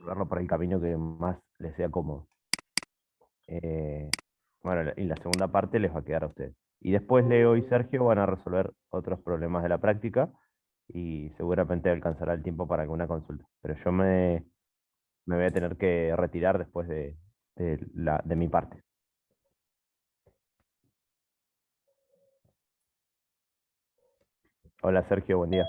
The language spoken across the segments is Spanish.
resolverlo por el camino que más les sea cómodo. Eh, bueno, y la segunda parte les va a quedar a ustedes. Y después Leo y Sergio van a resolver otros problemas de la práctica y seguramente alcanzará el tiempo para alguna consulta. Pero me voy a tener que retirar después de mi parte. Hola Sergio, buen día.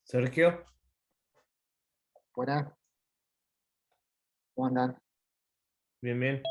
Sergio, Buenas, ¿cómo andan? bien, bien.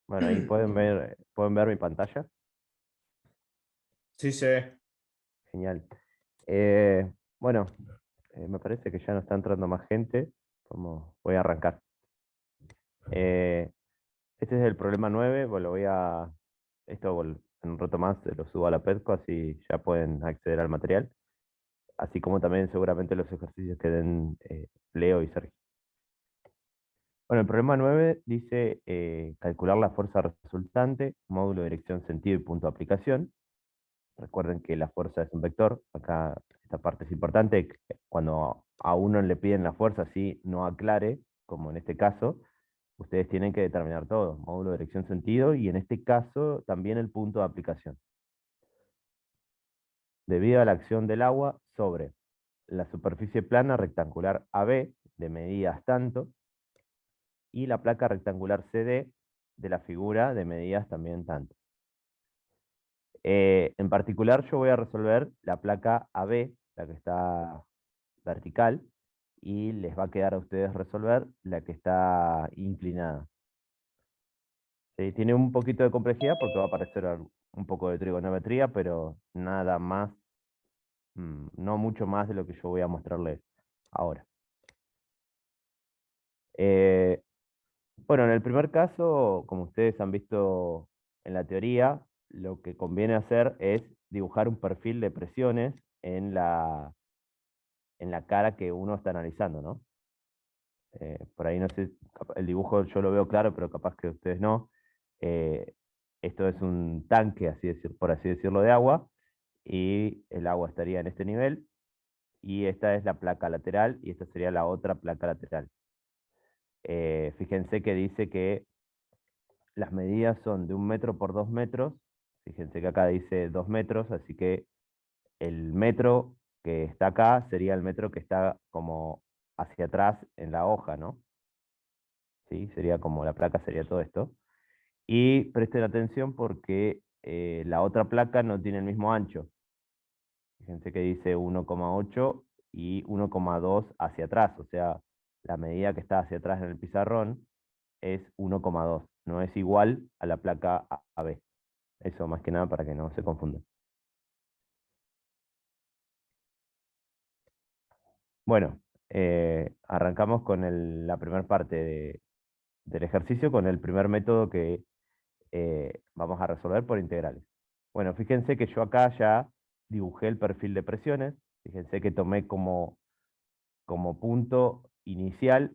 Bueno, ahí pueden ver mi pantalla. Sí, sé. Genial. Bueno, me parece que ya no está entrando más gente. Voy a arrancar. Eh, este es el problema 9. Bueno, en un rato más se lo subo a la Petco, así ya pueden acceder al material. Así como también seguramente los ejercicios que den Leo y Sergio. Bueno, el problema 9 dice calcular la fuerza resultante, módulo, dirección, sentido y punto de aplicación. Recuerden que la fuerza es un vector. Acá esta parte es importante. Cuando a uno le piden la fuerza, así no aclare, como en este caso, ustedes tienen que determinar todo, módulo, dirección, sentido, y en este caso también el punto de aplicación. Debido a la acción del agua sobre la superficie plana rectangular AB de medidas tanto, y la placa rectangular CD de la figura de medidas también tanto. En particular yo voy a resolver la placa AB, la que está vertical, y les va a quedar a ustedes resolver la que está inclinada. ¿Sí? Tiene un poquito de complejidad porque va a aparecer un poco de trigonometría, pero nada más, no mucho más de lo que yo voy a mostrarles ahora. Eh, bueno, en el primer caso, como ustedes han visto en la teoría, lo que conviene hacer es dibujar un perfil de presiones en la cara que uno está analizando, ¿no? Por ahí no sé, el dibujo yo lo veo claro, pero capaz que ustedes no. Eh, Esto es un tanque, por así decirlo, de agua, y el agua estaría en este nivel, y esta es la placa lateral, y esta sería la otra placa lateral. Fíjense que dice que las medidas son de 1 metro por 2 metros. Fíjense que acá dice 2 metros, así que el metro que está acá sería el metro que está como hacia atrás en la hoja, ¿no? ¿Sí? Sería como la placa, sería todo esto. Y presten atención porque la otra placa no tiene el mismo ancho. Fíjense que dice 1,8 y 1,2 hacia atrás, o sea, la medida que está hacia atrás en el pizarrón es 1,2, no es igual a la placa AB. Eso más que nada para que no se confundan. Bueno, arrancamos con la primera parte del ejercicio, con el primer método que vamos a resolver por integrales. Bueno, fíjense que yo acá ya dibujé el perfil de presiones. Fíjense que tomé como punto inicial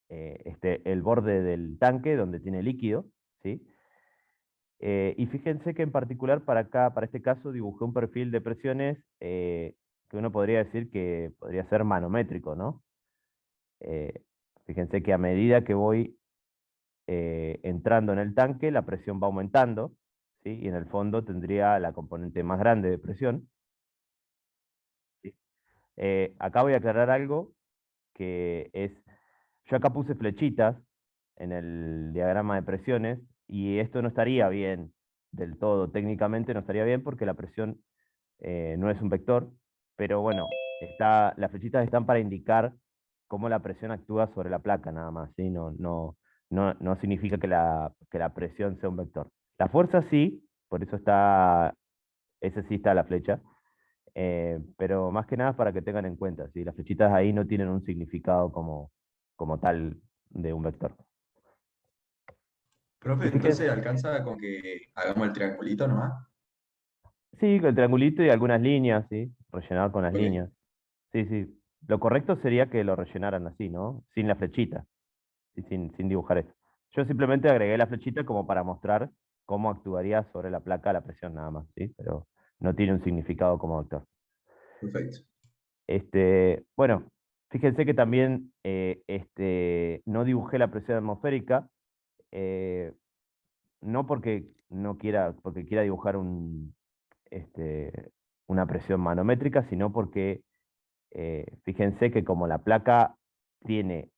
el borde del tanque donde tiene líquido, ¿sí? Y fíjense que en particular para acá, para este caso, dibujé un perfil de presiones que uno podría decir que podría ser manométrico, ¿no? Eh, Fíjense que a medida que voy entrando en el tanque, la presión va aumentando, ¿sí? Y en el fondo tendría la componente más grande de presión, ¿sí? Acá voy a aclarar algo que es, Yo acá puse flechitas en el diagrama de presiones, y esto no estaría bien del todo, técnicamente no estaría bien porque la presión no es un vector, pero bueno, las flechitas están para indicar cómo la presión actúa sobre la placa, nada más, ¿sí? No significa que la presión sea un vector. La fuerza sí, por eso ese sí está la flecha, pero más que nada para que tengan en cuenta, ¿sí? Las flechitas ahí no tienen un significado como tal de un vector. Profe, Y fíjense, entonces alcanza con que hagamos el triangulito nomás. sí, con el triangulito y algunas líneas, ¿sí? Rellenar con las Ok, líneas. Sí, sí. Lo correcto sería que lo rellenaran así, ¿no? Sin la flechita, y sin dibujar eso. Yo simplemente agregué la flechita como para mostrar cómo actuaría sobre la placa la presión nada más, ¿sí? Pero no tiene un significado como vector. perfecto. Bueno, fíjense que también no dibujé la presión atmosférica, eh, no porque no quiera, porque quiera dibujar una presión manométrica, sino porque fíjense que como la placa tiene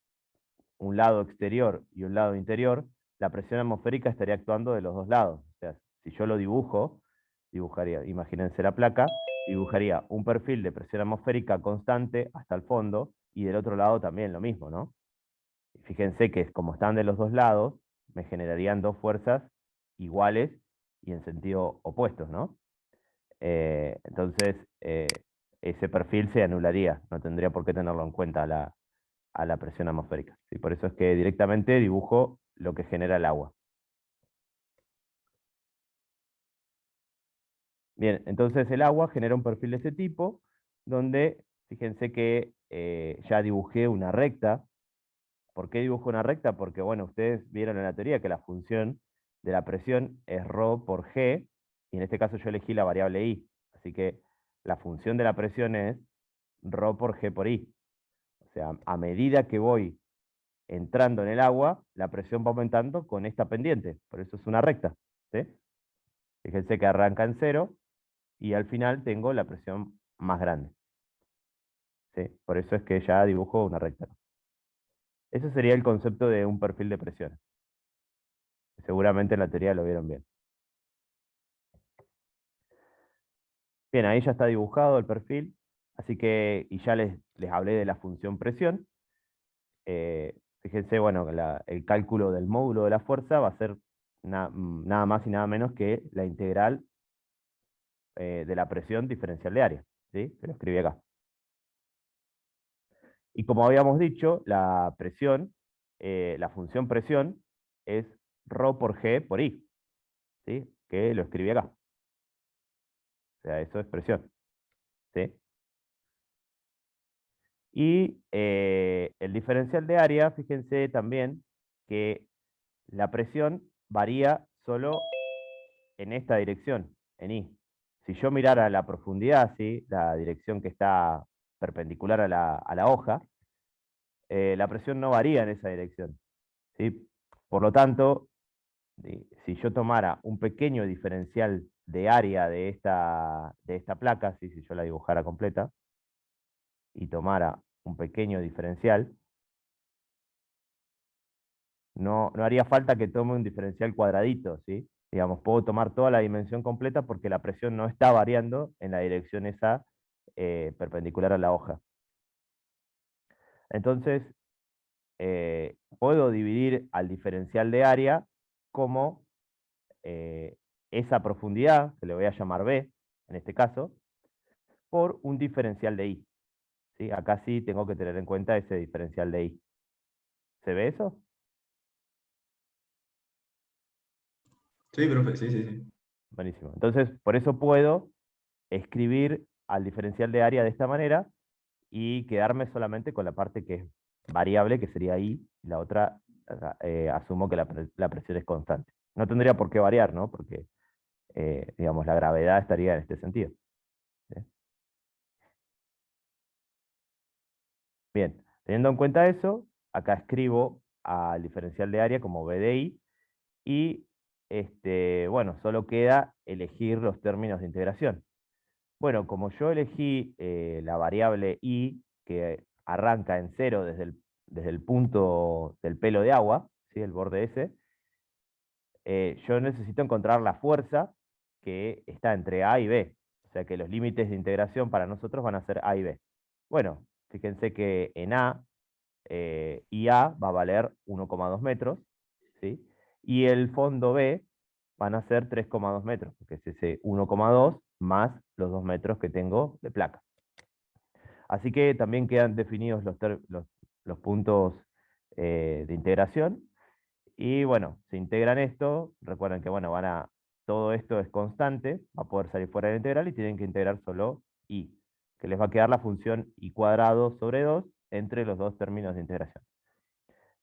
un lado exterior y un lado interior, la presión atmosférica estaría actuando de los dos lados. O sea, si yo lo dibujaría, imagínense la placa, dibujaría un perfil de presión atmosférica constante hasta el fondo, y del otro lado también lo mismo, ¿no? Fíjense que como están de los dos lados, me generarían dos fuerzas iguales y en sentido opuestos, ¿no? Entonces, ese perfil se anularía, no tendría por qué tenerlo en cuenta a la presión atmosférica, ¿sí? Por eso es que directamente dibujo lo que genera el agua. Bien, entonces el agua genera un perfil de ese tipo, donde fíjense que ya dibujé una recta. ¿Por qué dibujo una recta? Porque, bueno, ustedes vieron en la teoría que la función de la presión es ρ por g, y en este caso yo elegí la variable i. Así que la función de la presión es ρ por g por i. O sea, a medida que voy entrando en el agua, la presión va aumentando con esta pendiente. Por eso es una recta, ¿sí? Fíjense que arranca en cero y al final tengo la presión más grande, ¿sí? Por eso es que ya dibujo una recta. Ese sería el concepto de un perfil de presión. Seguramente en la teoría lo vieron bien. Bien, ahí ya está dibujado el perfil, así que, y ya les hablé de la función presión. Fíjense, bueno, el cálculo del módulo de la fuerza va a ser nada más y nada menos que la integral de la presión diferencial de área, ¿sí? Que lo escribí acá. Y como habíamos dicho, la presión, la función presión es ρ por g por i, ¿sí? Que lo escribí acá. O sea, eso es presión, ¿sí? Y el diferencial de área, fíjense también que la presión varía solo en esta dirección, en I. Si yo mirara la profundidad, ¿sí? La dirección que está perpendicular a la hoja, la presión no varía en esa dirección, ¿sí? Por lo tanto, si yo tomara un pequeño diferencial de área de esta placa, ¿sí? Si yo la dibujara completa, y tomara un pequeño diferencial, no haría falta que tome un diferencial cuadradito, ¿sí? Digamos, puedo tomar toda la dimensión completa porque la presión no está variando en la dirección esa perpendicular a la hoja. Entonces, puedo dividir al diferencial de área como esa profundidad, que le voy a llamar B, en este caso, por un diferencial de I, ¿sí? Acá sí tengo que tener en cuenta ese diferencial de I. ¿Se ve eso? Sí, profe, sí, sí, sí. Buenísimo. Entonces, por eso puedo escribir al diferencial de área de esta manera y quedarme solamente con la parte que es variable, que sería I, y la otra asumo que la presión es constante. No tendría por qué variar, ¿no? Porque, digamos, la gravedad estaría en este sentido, ¿sí? Bien, teniendo en cuenta eso, acá escribo al diferencial de área como B de I, y bueno, solo queda elegir los términos de integración. Bueno, como yo elegí la variable i, que arranca en cero desde el punto del pelo de agua, ¿sí? El borde ese, yo necesito encontrar la fuerza que está entre A y B. O sea que los límites de integración para nosotros van a ser A y B. Bueno, fíjense que en A, IA va a valer 1,2 metros, ¿sí? Y el fondo B van a ser 3,2 metros, porque es ese 1,2 más los 2 metros que tengo de placa. Así que también quedan definidos los puntos de integración. Y bueno, se integran esto. Recuerden que bueno, todo esto es constante, va a poder salir fuera de la integral y tienen que integrar solo y, que les va a quedar la función y cuadrado sobre 2 entre los dos términos de integración.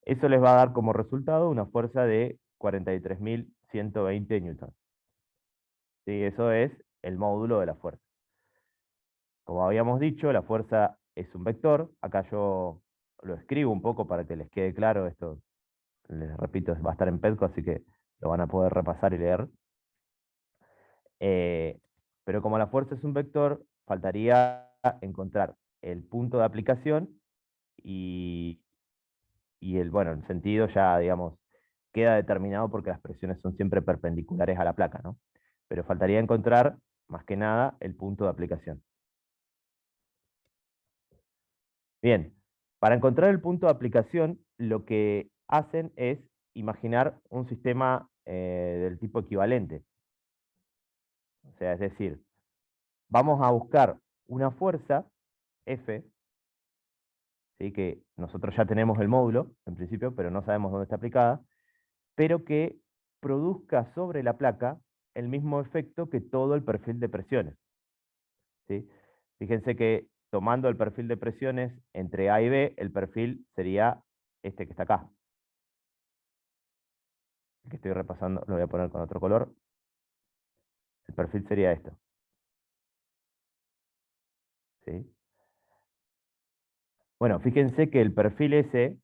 Eso les va a dar como resultado una fuerza de 43.120 newtons. ¿Sí? Eso es el módulo de la fuerza. Como habíamos dicho, la fuerza es un vector. Acá yo lo escribo un poco para que les quede claro. Esto, les repito, va a estar en Pedco, así que lo van a poder repasar y leer. Pero como la fuerza es un vector, faltaría encontrar el punto de aplicación y, bueno, el sentido ya, digamos, queda determinado porque las presiones son siempre perpendiculares a la placa, ¿no? Pero faltaría encontrar, más que nada, el punto de aplicación. Bien, para encontrar el punto de aplicación, lo que hacen es imaginar un sistema del tipo equivalente. O sea, es decir, vamos a buscar una fuerza, F, ¿sí? Que nosotros ya tenemos el módulo, en principio, pero no sabemos dónde está aplicada, pero que produzca sobre la placa el mismo efecto que todo el perfil de presiones. ¿Sí? Fíjense que tomando el perfil de presiones entre A y B, el perfil sería este que está acá. El que estoy repasando, lo voy a poner con otro color. El perfil sería esto. ¿Sí? Bueno, fíjense que el perfil ese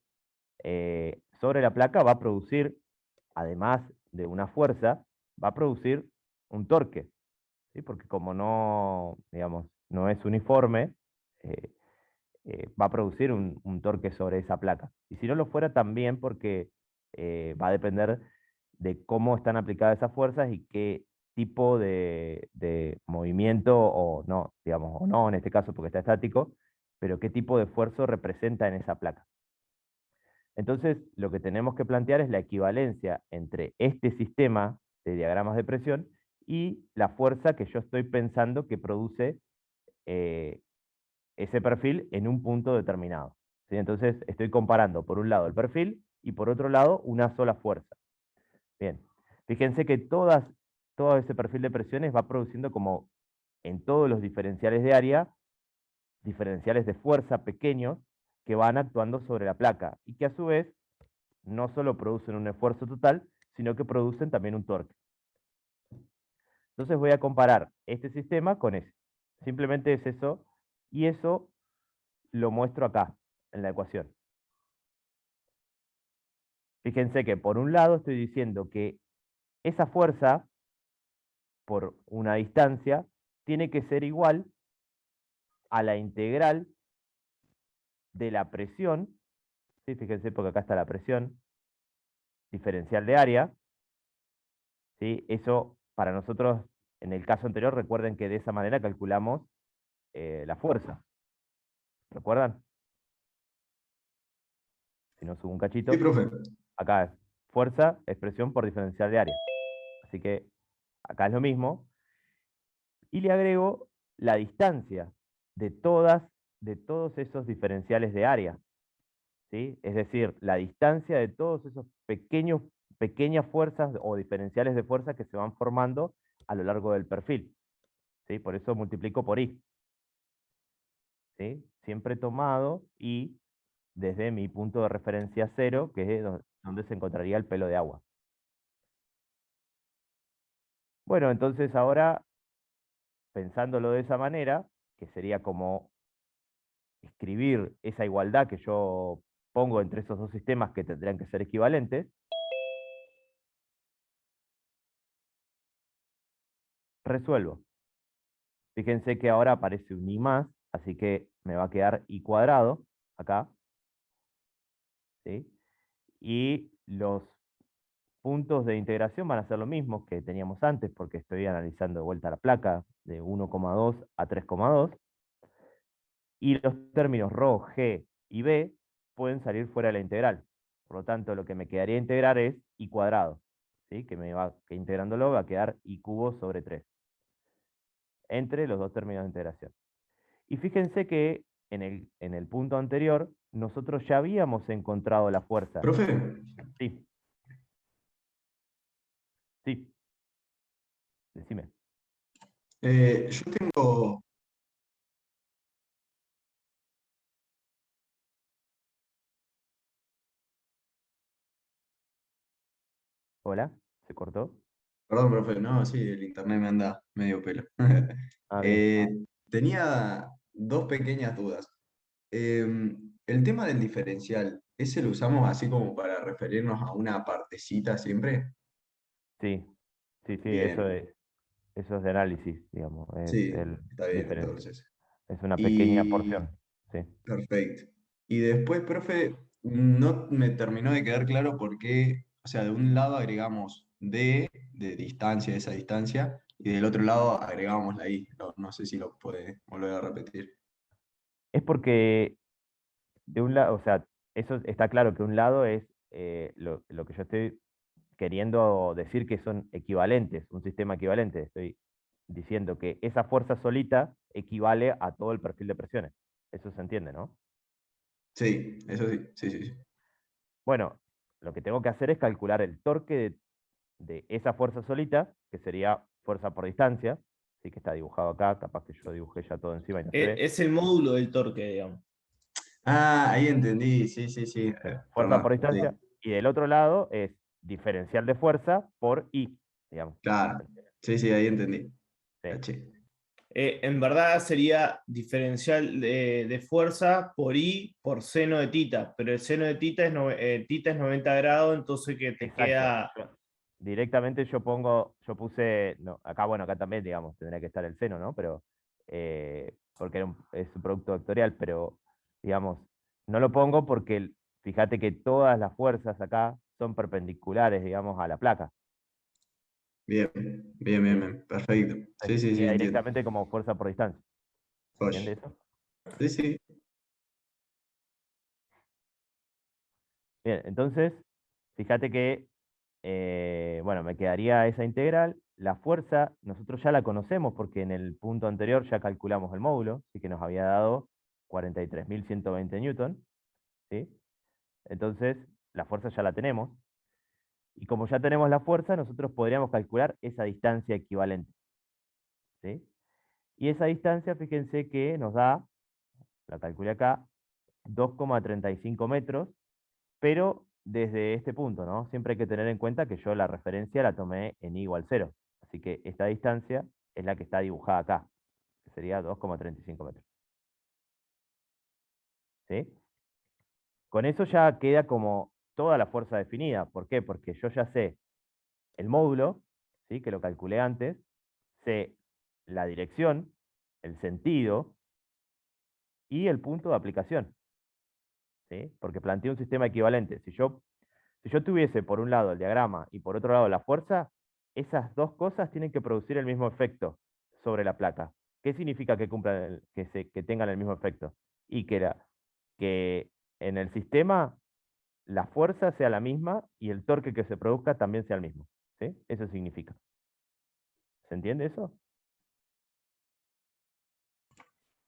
sobre la placa va a producir, además de una fuerza, va a producir un torque, ¿sí? Porque como no, digamos, no es uniforme, eh, va a producir un torque sobre esa placa. Y si no lo fuera, también porque va a depender de cómo están aplicadas esas fuerzas y qué tipo de movimiento, o no, digamos, o no en este caso porque está estático, pero qué tipo de esfuerzo representa en esa placa. Entonces, lo que tenemos que plantear es la equivalencia entre este sistema de diagramas de presión y la fuerza que yo estoy pensando que produce ese perfil en un punto determinado. ¿Sí? Entonces, estoy comparando por un lado el perfil y por otro lado una sola fuerza. Bien, fíjense que todo ese perfil de presiones va produciendo, como en todos los diferenciales de área, diferenciales de fuerza pequeños que van actuando sobre la placa y que a su vez no solo producen un esfuerzo total, sino que producen también un torque. Entonces voy a comparar este sistema con ese. Simplemente es eso, y eso lo muestro acá, en la ecuación. Fíjense que por un lado estoy diciendo que esa fuerza, por una distancia, tiene que ser igual a la integral de la presión, ¿sí? Fíjense porque acá está la presión diferencial de área, ¿sí? Eso para nosotros, en el caso anterior, recuerden que de esa manera calculamos la fuerza. ¿Recuerdan? Si no subo un cachito, Sí, profe. acá es fuerza, expresión por diferencial de área. Así que acá es lo mismo. Y le agrego la distancia de todos esos diferenciales de área. ¿Sí? Es decir, la distancia de todos esos pequeñas fuerzas o diferenciales de fuerza que se van formando a lo largo del perfil. ¿Sí? Por eso multiplico por I. ¿Sí? Siempre tomado I desde mi punto de referencia cero, que es donde se encontraría el pelo de agua. Bueno, entonces ahora, pensándolo de esa manera, que sería como escribir esa igualdad que yo pongo entre esos dos sistemas que tendrían que ser equivalentes, resuelvo. Fíjense que ahora aparece un I más, así que me va a quedar I cuadrado acá, ¿sí? Y los puntos de integración van a ser lo mismo que teníamos antes, porque estoy analizando de vuelta la placa de 1,2 a 3,2, y los términos ρ, g y b pueden salir fuera de la integral. Por lo tanto, lo que me quedaría integrar es i cuadrado, ¿sí? Que integrándolo va a quedar i cubo sobre 3, entre los dos términos de integración. Y fíjense que en el punto anterior, nosotros ya habíamos encontrado la fuerza. Profe, Sí, sí, decime. yo tengo, Hola, ¿se cortó? perdón, profe, no, sí, el internet me anda medio pelo. Ah, bien. Tenía dos pequeñas dudas. El tema del diferencial, ¿ese lo usamos así como para referirnos a una partecita siempre? Sí, sí, sí, Bien, eso es de análisis, digamos. Es sí, el está bien diferencia. entonces. Es una pequeña Y porción. Sí. perfecto. Y después, profe, no me terminó de quedar claro por qué, o sea, de un lado agregamos D de distancia, esa distancia, y del otro lado agregamos la I. No, no sé si lo puede volver a repetir. Es porque de un lado, o sea, eso está claro que un lado es lo que yo estoy queriendo decir que son equivalentes, un sistema equivalente. Estoy diciendo que esa fuerza solita equivale a todo el perfil de presiones. Eso se entiende, ¿no? Sí, eso sí, sí, sí, sí. Bueno, lo que tengo que hacer es calcular el torque de esa fuerza solita, que sería fuerza por distancia, sí que está dibujado acá, capaz que yo dibujé ya todo encima y no se ve. Es el módulo del torque, digamos. Ah, ahí entendí, sí, sí, sí. Sí, fuerza por Perdón, distancia. sí, Y del otro lado es diferencial de fuerza por I, digamos. claro. Sí, sí, ahí entendí. Sí, Caché. En verdad sería diferencial de fuerza por I por seno de tita, pero el seno de tita es 90 grados, entonces que te exacto. queda. Directamente yo puse, no, acá, bueno, acá también, digamos, tendría que estar el seno, ¿no? Pero, porque es un producto vectorial, pero, digamos, no lo pongo porque fíjate que todas las fuerzas acá son perpendiculares, digamos, a la placa, Bien, bien, bien, ¿sí? bien. Perfecto. Sí, Entonces, sí, sí, queda entiendo. directamente como fuerza por distancia. ¿Se entiende Josh. eso? Sí, sí. Bien, entonces, fíjate que, bueno, me quedaría esa integral. La fuerza, nosotros ya la conocemos porque en el punto anterior ya calculamos el módulo, así que nos había dado 43.120 newton, ¿sí? Entonces, la fuerza ya la tenemos. Y como ya tenemos la fuerza, nosotros podríamos calcular esa distancia equivalente, ¿sí? Y esa distancia, fíjense que nos da, la calculé acá, 2,35 metros, pero desde este punto, ¿no? Siempre hay que tener en cuenta que yo la referencia la tomé en i igual 0. Así que esta distancia es la que está dibujada acá, que sería 2,35 metros. ¿Sí? Con eso ya queda como toda la fuerza definida. ¿Por qué? Porque yo ya sé el módulo, ¿sí? Que lo calculé antes, sé la dirección, el sentido y el punto de aplicación, ¿sí? Porque planteé un sistema equivalente. Si yo tuviese por un lado el diagrama y por otro lado la fuerza, esas dos cosas tienen que producir el mismo efecto sobre la placa. ¿Qué significa que cumplan que tengan el mismo efecto? Y que en el sistema la fuerza sea la misma y el torque que se produzca también sea el mismo. ¿Sí? Eso significa. ¿Se entiende eso?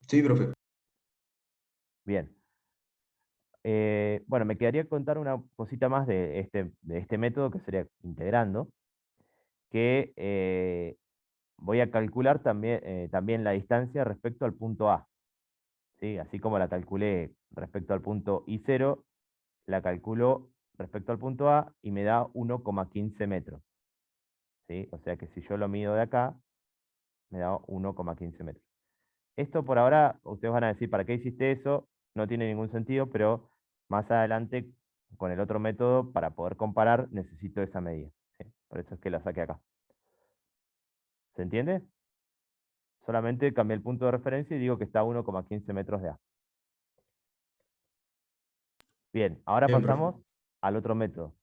Sí, profe. Bien. Bueno, me quedaría contar una cosita más de este método que sería integrando, que voy a calcular también la distancia respecto al punto A, ¿sí? Así como la calculé respecto al punto I0, la calculo respecto al punto A y me da 1,15 metros, ¿sí? O sea que si yo lo mido de acá, me da 1,15 metros. Esto por ahora, ustedes van a decir, ¿para qué hiciste eso? No tiene ningún sentido, pero más adelante, con el otro método, para poder comparar, necesito esa medida, ¿sí? Por eso es que la saqué acá. ¿Se entiende? Solamente cambié el punto de referencia y digo que está a 1,15 metros de A. Bien, ahora Bien, profe. pasamos al otro método.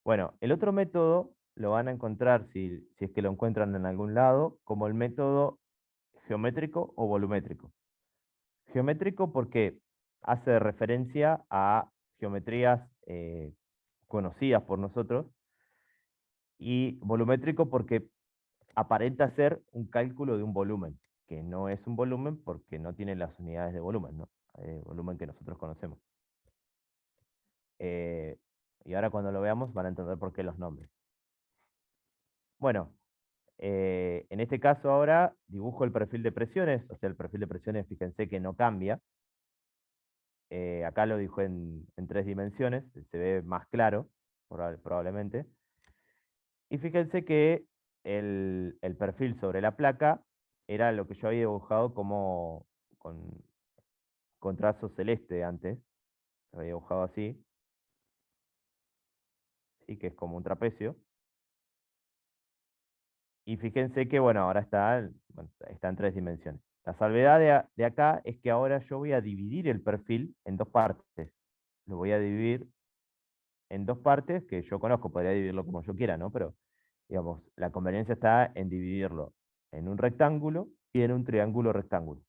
Bueno, el otro método lo van a encontrar, si es que lo encuentran en algún lado, como el método geométrico o volumétrico. Geométrico porque hace referencia a geometrías conocidas por nosotros, y volumétrico porque aparenta ser un cálculo de un volumen, que no es un volumen porque no tiene las unidades de volumen, ¿no? Volumen que nosotros conocemos. Eh, y ahora cuando lo veamos van a entender por qué los nombres. Bueno, en este caso ahora dibujo el perfil de presiones, o sea, el perfil de presiones, fíjense que no cambia. Acá lo dibujo en 3 dimensiones, se ve más claro, probablemente. Y fíjense que el perfil sobre la placa era lo que yo había dibujado como con trazo celeste antes, lo había dibujado así, ¿sí? Que es como un trapecio. Y fíjense que, bueno, ahora bueno, está en 3 dimensiones. La salvedad de acá es que ahora yo voy a dividir el perfil en 2 partes. Lo voy a dividir en 2 partes que yo conozco, podría dividirlo como yo quiera, ¿no? Pero, digamos, la conveniencia está en dividirlo en un rectángulo y en un triángulo rectángulo,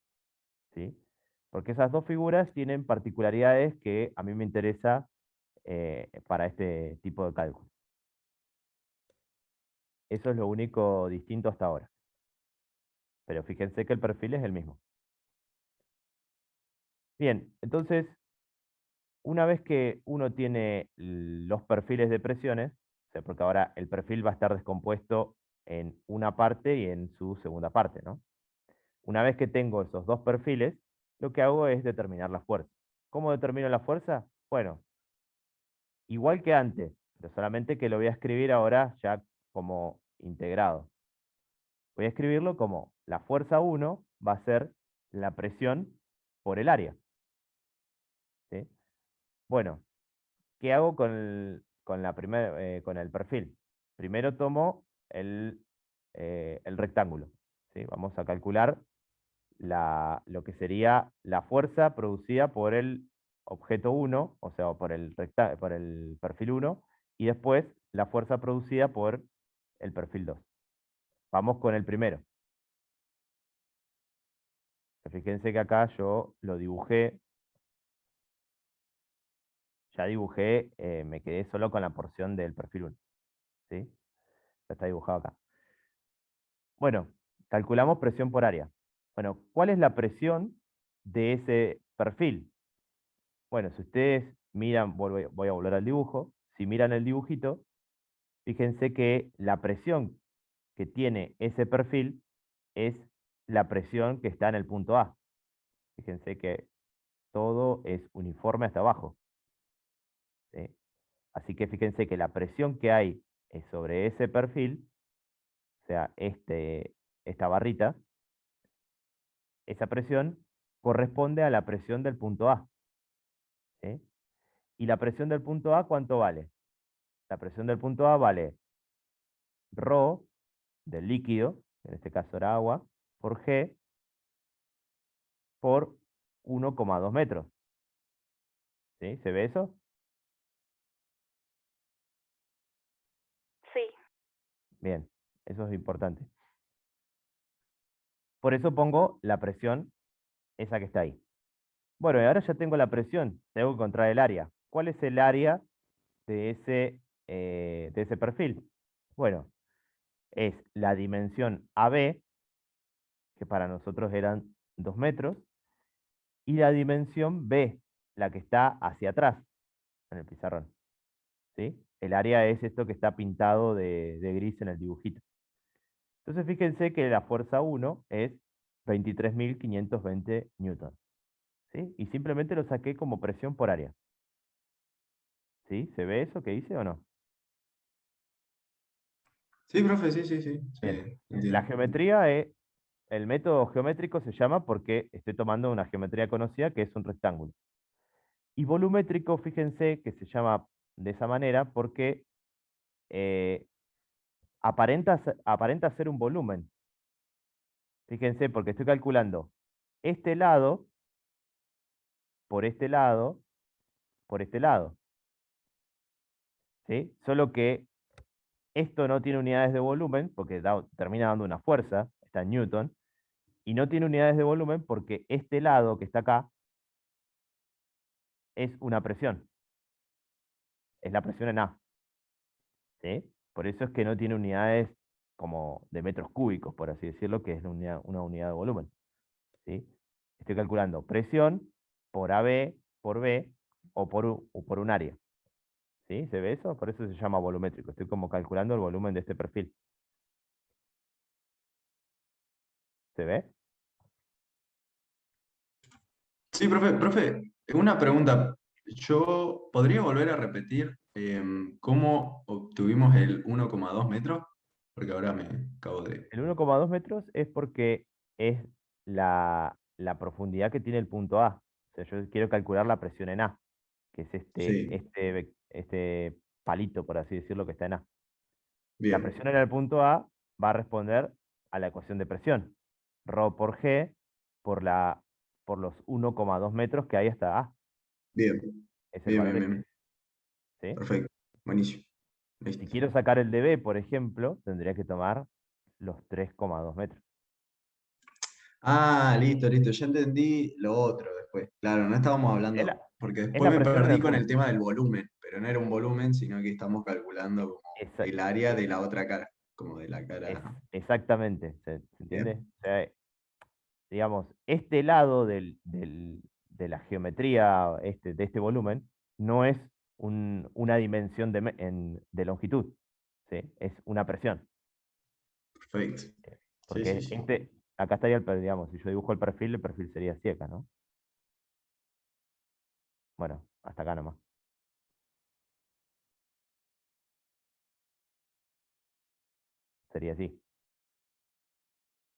¿sí? Porque esas dos figuras tienen particularidades que a mí me interesa para este tipo de cálculo. Eso es lo único distinto hasta ahora. Pero fíjense que el perfil es el mismo. Bien, entonces, una vez que uno tiene los perfiles de presiones, o sea, porque ahora el perfil va a estar descompuesto en una parte y en su segunda parte, ¿no? Una vez que tengo esos dos perfiles, lo que hago es determinar la fuerza. ¿Cómo determino la fuerza? Bueno, igual que antes, pero solamente que lo voy a escribir ahora ya como integrado. Voy a escribirlo como la fuerza 1 va a ser la presión por el área, ¿sí? Bueno, ¿qué hago con el perfil? Primero tomo el rectángulo, ¿sí? Vamos a calcular lo que sería la fuerza producida por el objeto 1, o sea, por el perfil 1, y después la fuerza producida por el perfil 2. Vamos con el primero. Fíjense que acá yo lo dibujé, ya dibujé, me quedé solo con la porción del perfil 1, ¿sí? Ya está dibujado acá. Bueno, calculamos presión por área. Bueno, ¿cuál es la presión de ese perfil? Bueno, si ustedes miran, voy a volver al dibujo, si miran el dibujito, fíjense que la presión que tiene ese perfil es la presión que está en el punto A. Fíjense que todo es uniforme hasta abajo, ¿sí? Así que fíjense que la presión que hay sobre ese perfil, o sea, esta barrita, esa presión corresponde a la presión del punto A, ¿sí? ¿Y la presión del punto A cuánto vale? La presión del punto A vale ρ del líquido, en este caso era agua, por G por 1,2 metros. ¿Sí? ¿Se ve eso? Sí, Bien, eso es importante. Por eso pongo la presión, esa que está ahí. Bueno, y ahora ya tengo la presión, tengo que encontrar el área. ¿Cuál es el área de ese perfil? Bueno, es la dimensión AB, que para nosotros eran 2 metros, y la dimensión B, la que está hacia atrás en el pizarrón, ¿sí? El área es esto que está pintado de gris en el dibujito. Entonces fíjense que la fuerza 1 es 23.520 newtons, ¿sí? Y simplemente lo saqué como presión por área. ¿Sí? ¿Se ve eso que hice o no? Sí, profe, sí, sí, sí. Bien. Sí, La entiendo. geometría, el método geométrico se llama porque estoy tomando una geometría conocida que es un rectángulo. Y volumétrico, fíjense que se llama de esa manera porque eh, aparenta ser un volumen. Fíjense, porque estoy calculando este lado por este lado por este lado. ¿Sí? Solo que esto no tiene unidades de volumen, porque termina dando una fuerza, está en Newton, y no tiene unidades de volumen porque este lado que está acá es una presión, es la presión en A. ¿Sí? Por eso es que no tiene unidades como de metros cúbicos, por así decirlo, que es una unidad de volumen. ¿Sí? Estoy calculando presión por AB, por B o por un área. ¿Sí? ¿Se ve eso? Por eso se llama volumétrico. Estoy como calculando el volumen de este perfil. ¿Se ve? Sí, profe, una pregunta. ¿Yo podría volver a repetir cómo obtuvimos el 1,2 metros? Porque ahora me acabo de... El 1,2 metros es porque es la profundidad que tiene el punto A. O sea, yo quiero calcular la presión en A, que es Sí, este palito, por así decirlo, que está en A. La bien, presión en el punto A va a responder a la ecuación de presión. Rho por G por los 1,2 metros que hay hasta A. bien, Es el bien, valor bien, este. bien. ¿Sí? Perfecto, buenísimo. Si Listo. quiero sacar el de B, por ejemplo, tendría que tomar los 3,2 metros. Ah, listo, listo. Ya entendí lo otro después. Claro, no estábamos Es hablando, la, porque es después la me presión en perdí el con el punto. tema del volumen, pero no era un volumen, sino que estamos calculando como el área de la otra cara, como de la cara. Exactamente, ¿se entiende? Bien, O sea, digamos, este lado de la geometría de este volumen no es una dimensión de longitud, ¿sí? Es una presión. perfecto. Sí, sí, Porque sí. acá estaría digamos, si yo dibujo el perfil sería así acá, ¿no? Bueno, hasta acá nomás. Sería así.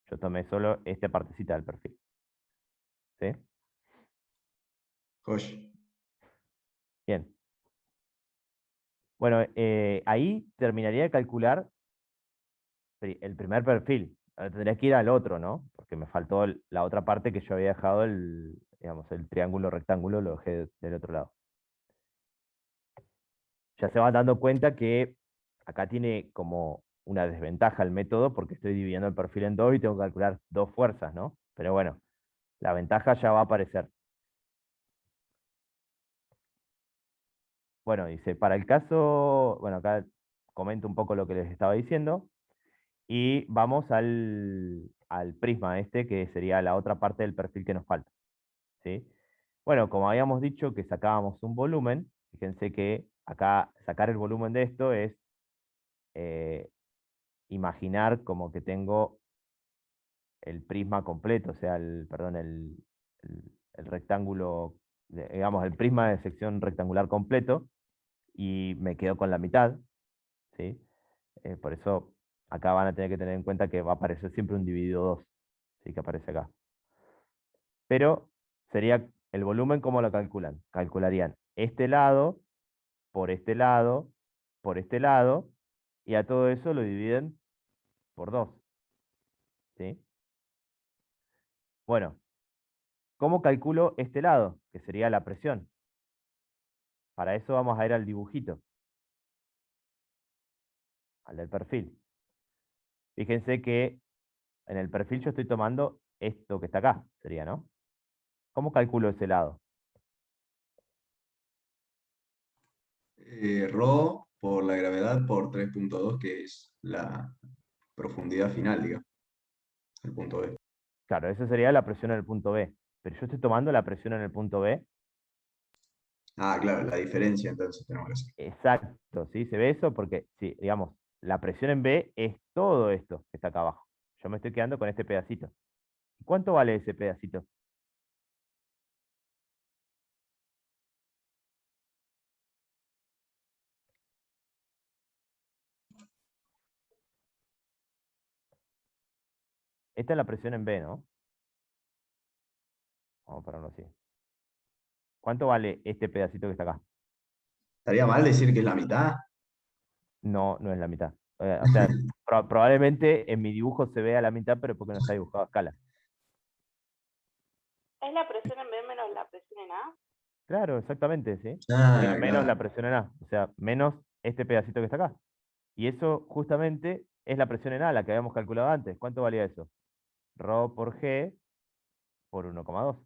Yo tomé solo esta partecita del perfil, ¿sí? Josh. Bien. Bueno, ahí terminaría de calcular el primer perfil. Ahora tendría que ir al otro, ¿no? Porque me faltó la otra parte que yo había dejado digamos, el triángulo rectángulo, lo dejé del otro lado. Ya se van dando cuenta que acá tiene como una desventaja el método porque estoy dividiendo el perfil en dos y tengo que calcular dos fuerzas, ¿no? Pero bueno, la ventaja ya va a aparecer. Bueno, dice, para el caso, bueno, acá comento un poco lo que les estaba diciendo. Y vamos al prisma este, que sería la otra parte del perfil que nos falta. ¿Sí? Bueno, como habíamos dicho que sacábamos un volumen, fíjense que acá sacar el volumen de esto es eh, imaginar como que tengo el prisma completo, o sea, perdón, el rectángulo, digamos, el prisma de sección rectangular completo, y me quedo con la mitad, ¿sí? Por eso acá van a tener que tener en cuenta que va a aparecer siempre un dividido 2, ¿sí? Que aparece acá. Pero sería el volumen, ¿cómo lo calculan? Calcularían este lado, por este lado, por este lado, y a todo eso lo dividen por 2, ¿sí? Bueno, ¿cómo calculo este lado? Que sería la presión. Para eso vamos a ir al dibujito, al del perfil. Fíjense que en el perfil yo estoy tomando esto que está acá, sería, ¿no? ¿Cómo calculo ese lado? Rho por la gravedad por 3,2 que es la profundidad final, digamos, el punto B. Claro, esa sería la presión en el punto B. Pero yo estoy tomando la presión en el punto B. Ah, claro, la diferencia entonces tenemos que hacer. Exacto, ¿sí? ¿Se ve eso? Porque, sí, digamos, la presión en B es todo esto que está acá abajo. Yo me estoy quedando con este pedacito. ¿Cuánto vale ese pedacito? Esta es la presión en B, ¿no? Vamos a ponerlo así. ¿Cuánto vale este pedacito que está acá? ¿Estaría mal decir que es la mitad? No, no es la mitad. O sea, probablemente en mi dibujo se vea la mitad, pero porque no está dibujado a escala. ¿Es la presión en B menos la presión en A? Claro, exactamente, ¿sí? Ah, Sería menos la claro. presión en A, o sea, menos este pedacito que está acá. Y eso justamente es la presión en A, la que habíamos calculado antes. ¿Cuánto valía eso? Rho por G por 1,2.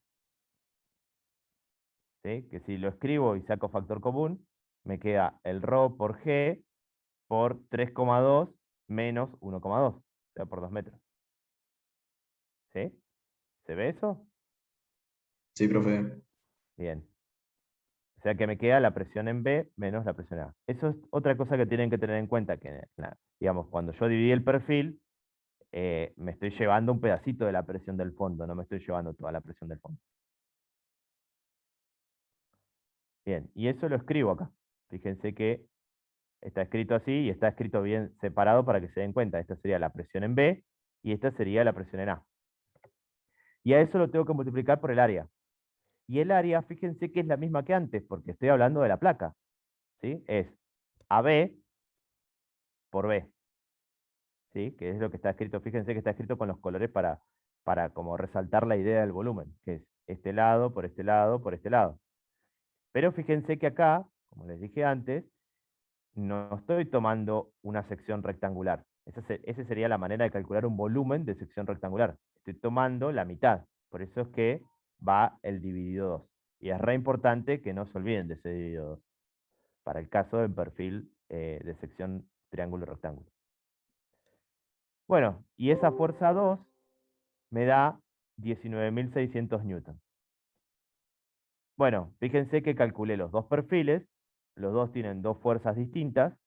¿Sí? Que si lo escribo y saco factor común, me queda el Rho por G por 3,2 menos 1,2, o sea, por 2 metros. ¿Sí? ¿Se ve eso? Sí, profe. Bien. O sea que me queda la presión en B menos la presión en A. Eso es otra cosa que tienen que tener en cuenta, que digamos, cuando yo dividí el perfil, me estoy llevando un pedacito de la presión del fondo, no me estoy llevando toda la presión del fondo. Bien, y eso lo escribo acá. Fíjense que está escrito así y está escrito bien separado para que se den cuenta. Esta sería la presión en B y esta sería la presión en A. Y a eso lo tengo que multiplicar por el área. Y el área, fíjense que es la misma que antes, porque estoy hablando de la placa. ¿Sí? Es AB por B. ¿Sí? Que es lo que está escrito. Fíjense que está escrito con los colores para como resaltar la idea del volumen, que es este lado, por este lado, por este lado. Pero fíjense que acá, como les dije antes, no estoy tomando una sección rectangular. Esa sería la manera de calcular un volumen de sección rectangular. Estoy tomando la mitad. Por eso es que va el dividido 2. Y es re importante que no se olviden de ese dividido 2 para el caso del perfil de sección triángulo rectángulo. Bueno, y esa fuerza 2 me da 19.600 newton. Bueno, fíjense que calculé los dos perfiles, los dos tienen dos fuerzas distintas,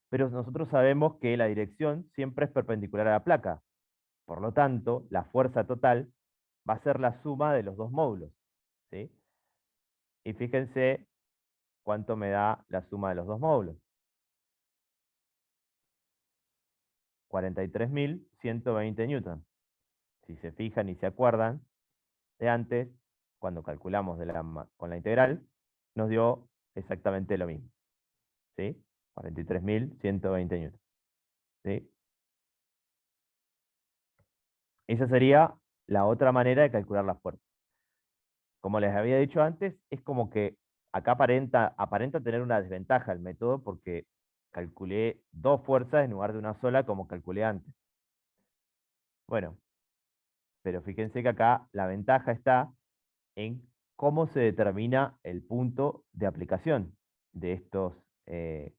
pero nosotros sabemos que la dirección siempre es perpendicular a la placa. Por lo tanto, la fuerza total va a ser la suma de los dos módulos. ¿Sí? Y fíjense cuánto me da la suma de los dos módulos. 43.120 newton. Si se fijan y se acuerdan de antes, cuando calculamos con la integral, nos dio exactamente lo mismo. ¿Sí? 43.120 newton. ¿Sí? Esa sería la otra manera de calcular la fuerza. Como les había dicho antes, es como que acá aparenta tener una desventaja el método porque calculé dos fuerzas en lugar de una sola como calculé antes. Bueno, pero fíjense que acá la ventaja está en cómo se determina el punto de aplicación de eh,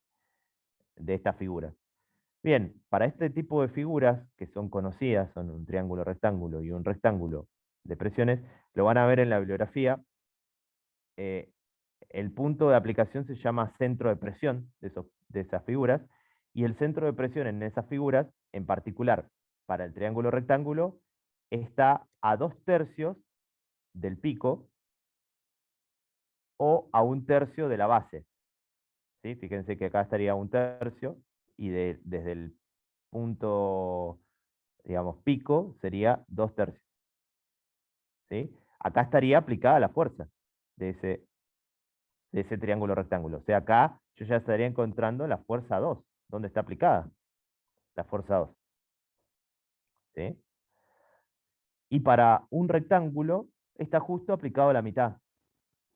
de estas figuras. Bien, para este tipo de figuras que son conocidas, son un triángulo rectángulo y un rectángulo de presiones, lo van a ver en la bibliografía. eh, el punto de aplicación se llama centro de presión de esas figuras, y el centro de presión en esas figuras, en particular para el triángulo rectángulo, está a 2/3 del pico o a 1/3 de la base. ¿Sí? Fíjense que acá estaría a 1/3 y desde el punto, digamos, pico sería 2/3. ¿Sí? Acá estaría aplicada la fuerza de ese triángulo rectángulo. O sea, acá yo ya estaría encontrando la fuerza 2. ¿Dónde está aplicada? La fuerza 2. ¿Sí? Y para un rectángulo está justo aplicado a la mitad.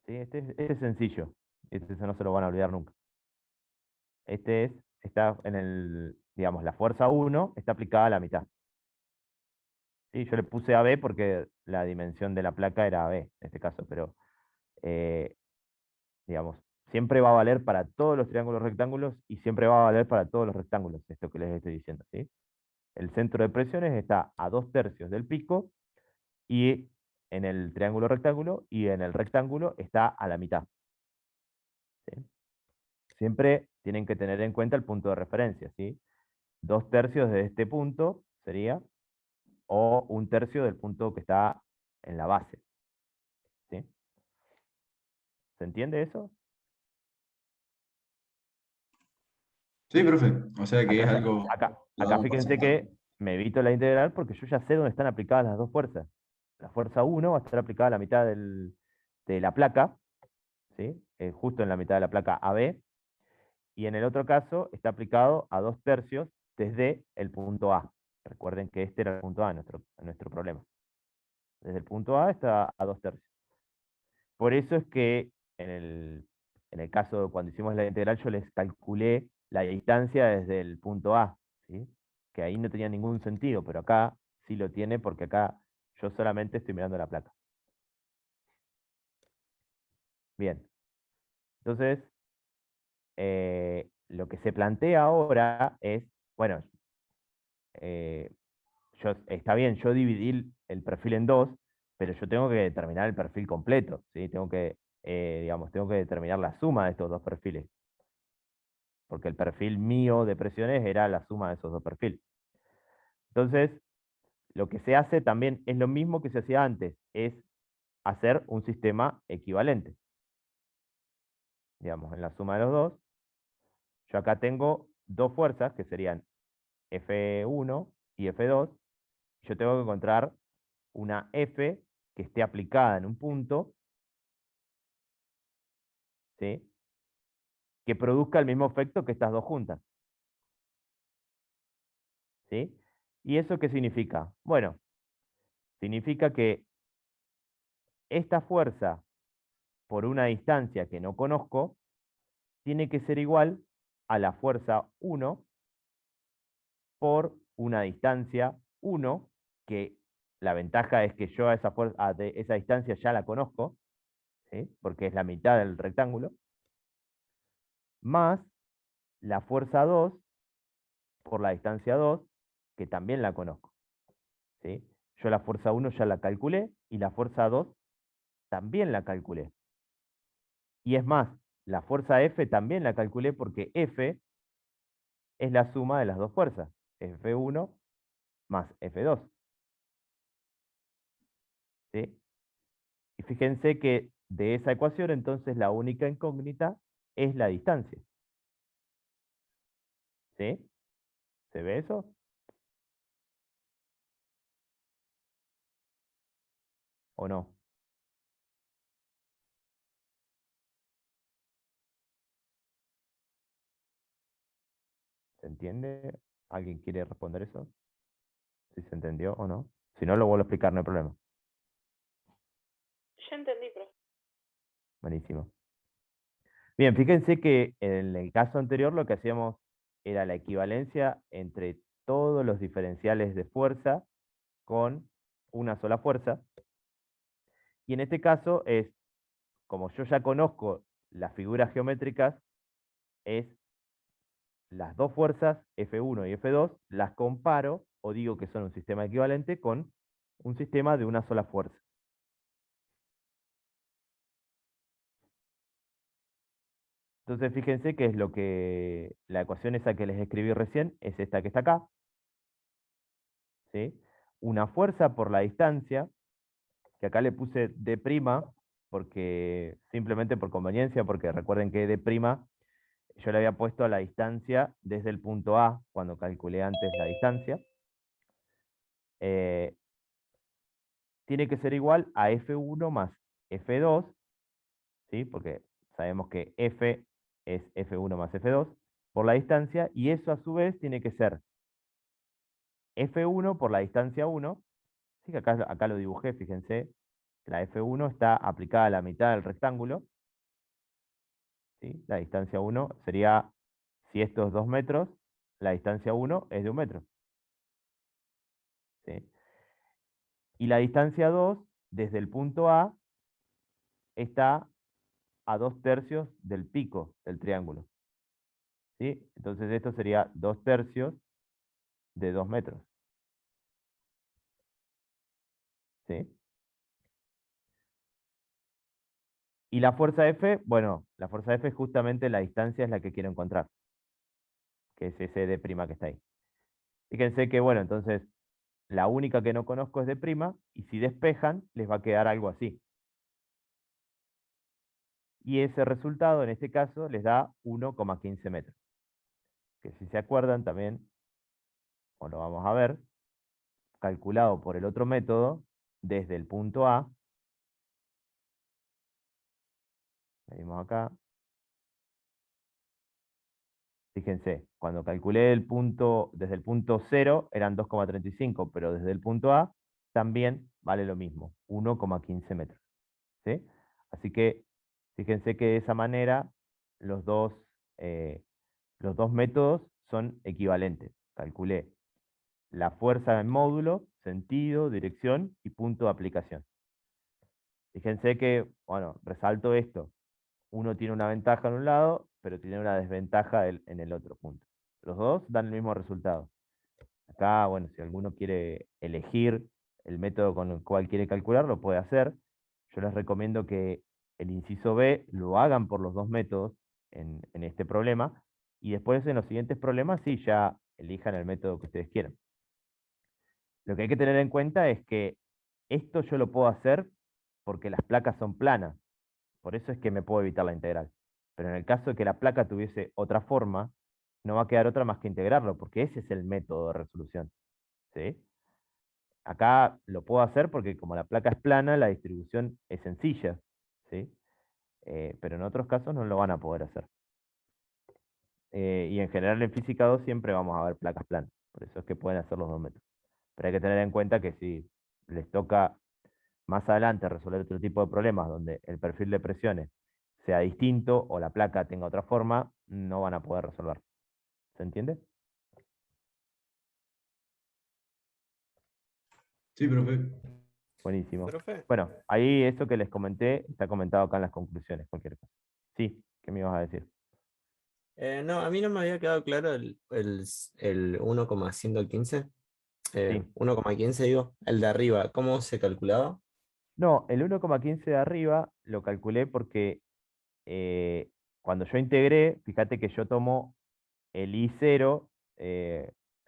¿Sí? Este es sencillo. Este no se lo van a olvidar nunca. Está en digamos, la fuerza 1 está aplicada a la mitad. ¿Sí? Yo le puse AB porque la dimensión de la placa era AB en este caso, pero eh, digamos, siempre va a valer para todos los triángulos rectángulos y siempre va a valer para todos los rectángulos, esto que les estoy diciendo, ¿sí? El centro de presiones está a 2/3 del pico y en el triángulo rectángulo y en el rectángulo está a la mitad. ¿Sí? Siempre tienen que tener en cuenta el punto de referencia, ¿sí? 2/3 de este punto sería, o 1/3 del punto que está en la base. ¿Sí? ¿Se entiende eso? Sí, profe. O sea que Acá, es algo que acá vamos por fíjense sentado. que me evito la integral porque yo ya sé dónde están aplicadas las dos fuerzas. La fuerza 1 va a estar aplicada a la mitad de la placa, ¿sí? Justo en la mitad de la placa AB, y en el otro caso está aplicado a 2/3 desde el punto A. Recuerden que este era el punto A en nuestro problema. Desde el punto A está a 2/3. Por eso es que en el caso de cuando hicimos la integral, yo les calculé la distancia desde el punto A, ¿sí? Que ahí no tenía ningún sentido, pero acá sí lo tiene porque acá yo solamente estoy mirando la placa. Bien, entonces lo que se plantea ahora es, bueno, está bien, yo dividí el perfil en dos, pero yo tengo que determinar el perfil completo, ¿sí? Tengo que, digamos, tengo que determinar la suma de estos dos perfiles, porque el perfil mío de presiones era la suma de esos dos perfiles. Entonces, lo que se hace también es lo mismo que se hacía antes, es hacer un sistema equivalente. Digamos, en la suma de los dos, yo acá tengo dos fuerzas que serían F1 y F2. Yo tengo que encontrar una F que esté aplicada en un punto, ¿sí? Que produzca el mismo efecto que estas dos juntas, ¿sí? ¿Y eso qué significa? Bueno, significa que esta fuerza por una distancia que no conozco tiene que ser igual a la fuerza 1 por una distancia 1, que la ventaja es que yo a esa distancia ya la conozco, ¿sí? Porque es la mitad del rectángulo, más la fuerza 2 por la distancia 2, que también la conozco, ¿sí? Yo la fuerza 1 ya la calculé y la fuerza 2 también la calculé. Y es más, la fuerza F también la calculé porque F es la suma de las dos fuerzas, F1 más F2, ¿sí? Y fíjense que de esa ecuación entonces la única incógnita es la distancia, ¿sí? ¿Se ve eso? ¿O no? ¿Se entiende? ¿Alguien quiere responder eso? ¿Si se entendió o no? Si no, lo vuelvo a explicar, no hay problema. Yo entendí, profe. Buenísimo. Bien, fíjense que en el caso anterior lo que hacíamos era la equivalencia entre todos los diferenciales de fuerza con una sola fuerza. Y en este caso es, como yo ya conozco las figuras geométricas, es las dos fuerzas, F1 y F2, las comparo o digo que son un sistema equivalente con un sistema de una sola fuerza. Entonces fíjense que es lo que la ecuación esa que les escribí recién es esta que está acá, ¿sí? Una fuerza por la distancia, que acá le puse D', porque simplemente por conveniencia, porque recuerden que D' yo le había puesto a la distancia desde el punto A, cuando calculé antes la distancia, eh, tiene que ser igual a F1 más F2, ¿sí? Porque sabemos que F es F1 más F2 por la distancia, y eso a su vez tiene que ser F1 por la distancia 1, sí que acá lo dibujé, fíjense, que la F1 está aplicada a la mitad del rectángulo, ¿sí? La distancia 1 sería, si esto es 2 metros, la distancia 1 es de 1 metro, ¿sí? Y la distancia 2, desde el punto A, está a 2/3 del pico del triángulo, ¿sí? Entonces esto sería 2/3 de 2 metros, ¿sí? Y la fuerza F, bueno, la fuerza F es justamente la distancia es la que quiero encontrar, que es ese D' que está ahí. Fíjense que, bueno, entonces la única que no conozco es D', y si despejan, les va a quedar algo así. Y ese resultado, en este caso, les da 1,15 metros. Que si se acuerdan también, o lo vamos a ver, calculado por el otro método, desde el punto A, venimos acá, fíjense, cuando calculé el punto, desde el punto 0 eran 2,35, pero desde el punto A también vale lo mismo, 1,15 metros, ¿sí? Así que fíjense que de esa manera los dos, eh, los dos métodos son equivalentes. Calculé la fuerza en módulo, sentido, dirección y punto de aplicación. Fíjense que, bueno, resalto esto. Uno tiene una ventaja en un lado, pero tiene una desventaja en el otro punto. Los dos dan el mismo resultado. Acá, bueno, si alguno quiere elegir el método con el cual quiere calcular, lo puede hacer. Yo les recomiendo que el inciso B lo hagan por los dos métodos en este problema, y después en los siguientes problemas sí ya elijan el método que ustedes quieran. Lo que hay que tener en cuenta es que esto yo lo puedo hacer porque las placas son planas, por eso es que me puedo evitar la integral. Pero en el caso de que la placa tuviese otra forma, no va a quedar otra más que integrarlo, porque ese es el método de resolución. ¿Sí? Acá lo puedo hacer porque como la placa es plana, la distribución es sencilla. ¿Sí? Pero en otros casos no lo van a poder hacer. Y en general en física 2 siempre vamos a ver placas planas, por eso es que pueden hacer los dos métodos. Pero hay que tener en cuenta que si les toca más adelante resolver otro tipo de problemas donde el perfil de presiones sea distinto o la placa tenga otra forma, no van a poder resolver. ¿Se entiende? Sí, profe. Buenísimo. Profe, Bueno, ahí eso que les comenté está comentado acá en las conclusiones, cualquier cosa. Sí, ¿qué me ibas a decir? no, a mí no me había quedado claro el 1,115. Sí. 1,15 digo, el de arriba, ¿cómo se calculaba? No, el 1,15 de arriba lo calculé porque cuando yo integré, fíjate que yo tomo el I0,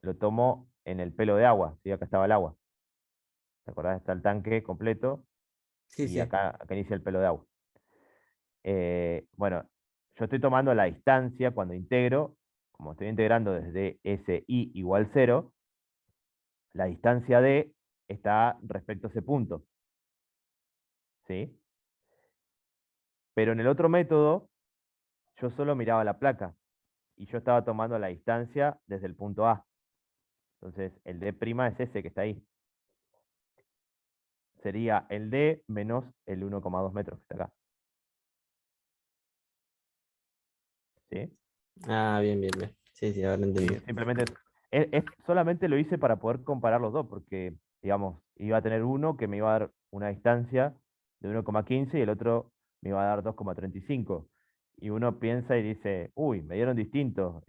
lo tomo en el pelo de agua, ¿sí? Acá estaba el agua. ¿Te acordás? Está el tanque completo Sí, y sí. acá inicia el pelo de agua. Bueno, yo estoy tomando la distancia cuando integro, como estoy integrando desde ese I igual 0, la distancia D está respecto a ese punto, ¿sí? Pero en el otro método, yo solo miraba la placa y yo estaba tomando la distancia desde el punto A. Entonces, el D' es ese que está ahí. Sería el D menos el 1,2 metros que está acá. ¿Sí? Ah, bien, bien, bien. Sí, sí, ahora Sí, entendí. simplemente solamente lo hice para poder comparar los dos, porque, digamos, iba a tener uno que me iba a dar una distancia de 1,15 y el otro me iba a dar 2,35. Y uno piensa y dice, uy, me dieron distintos,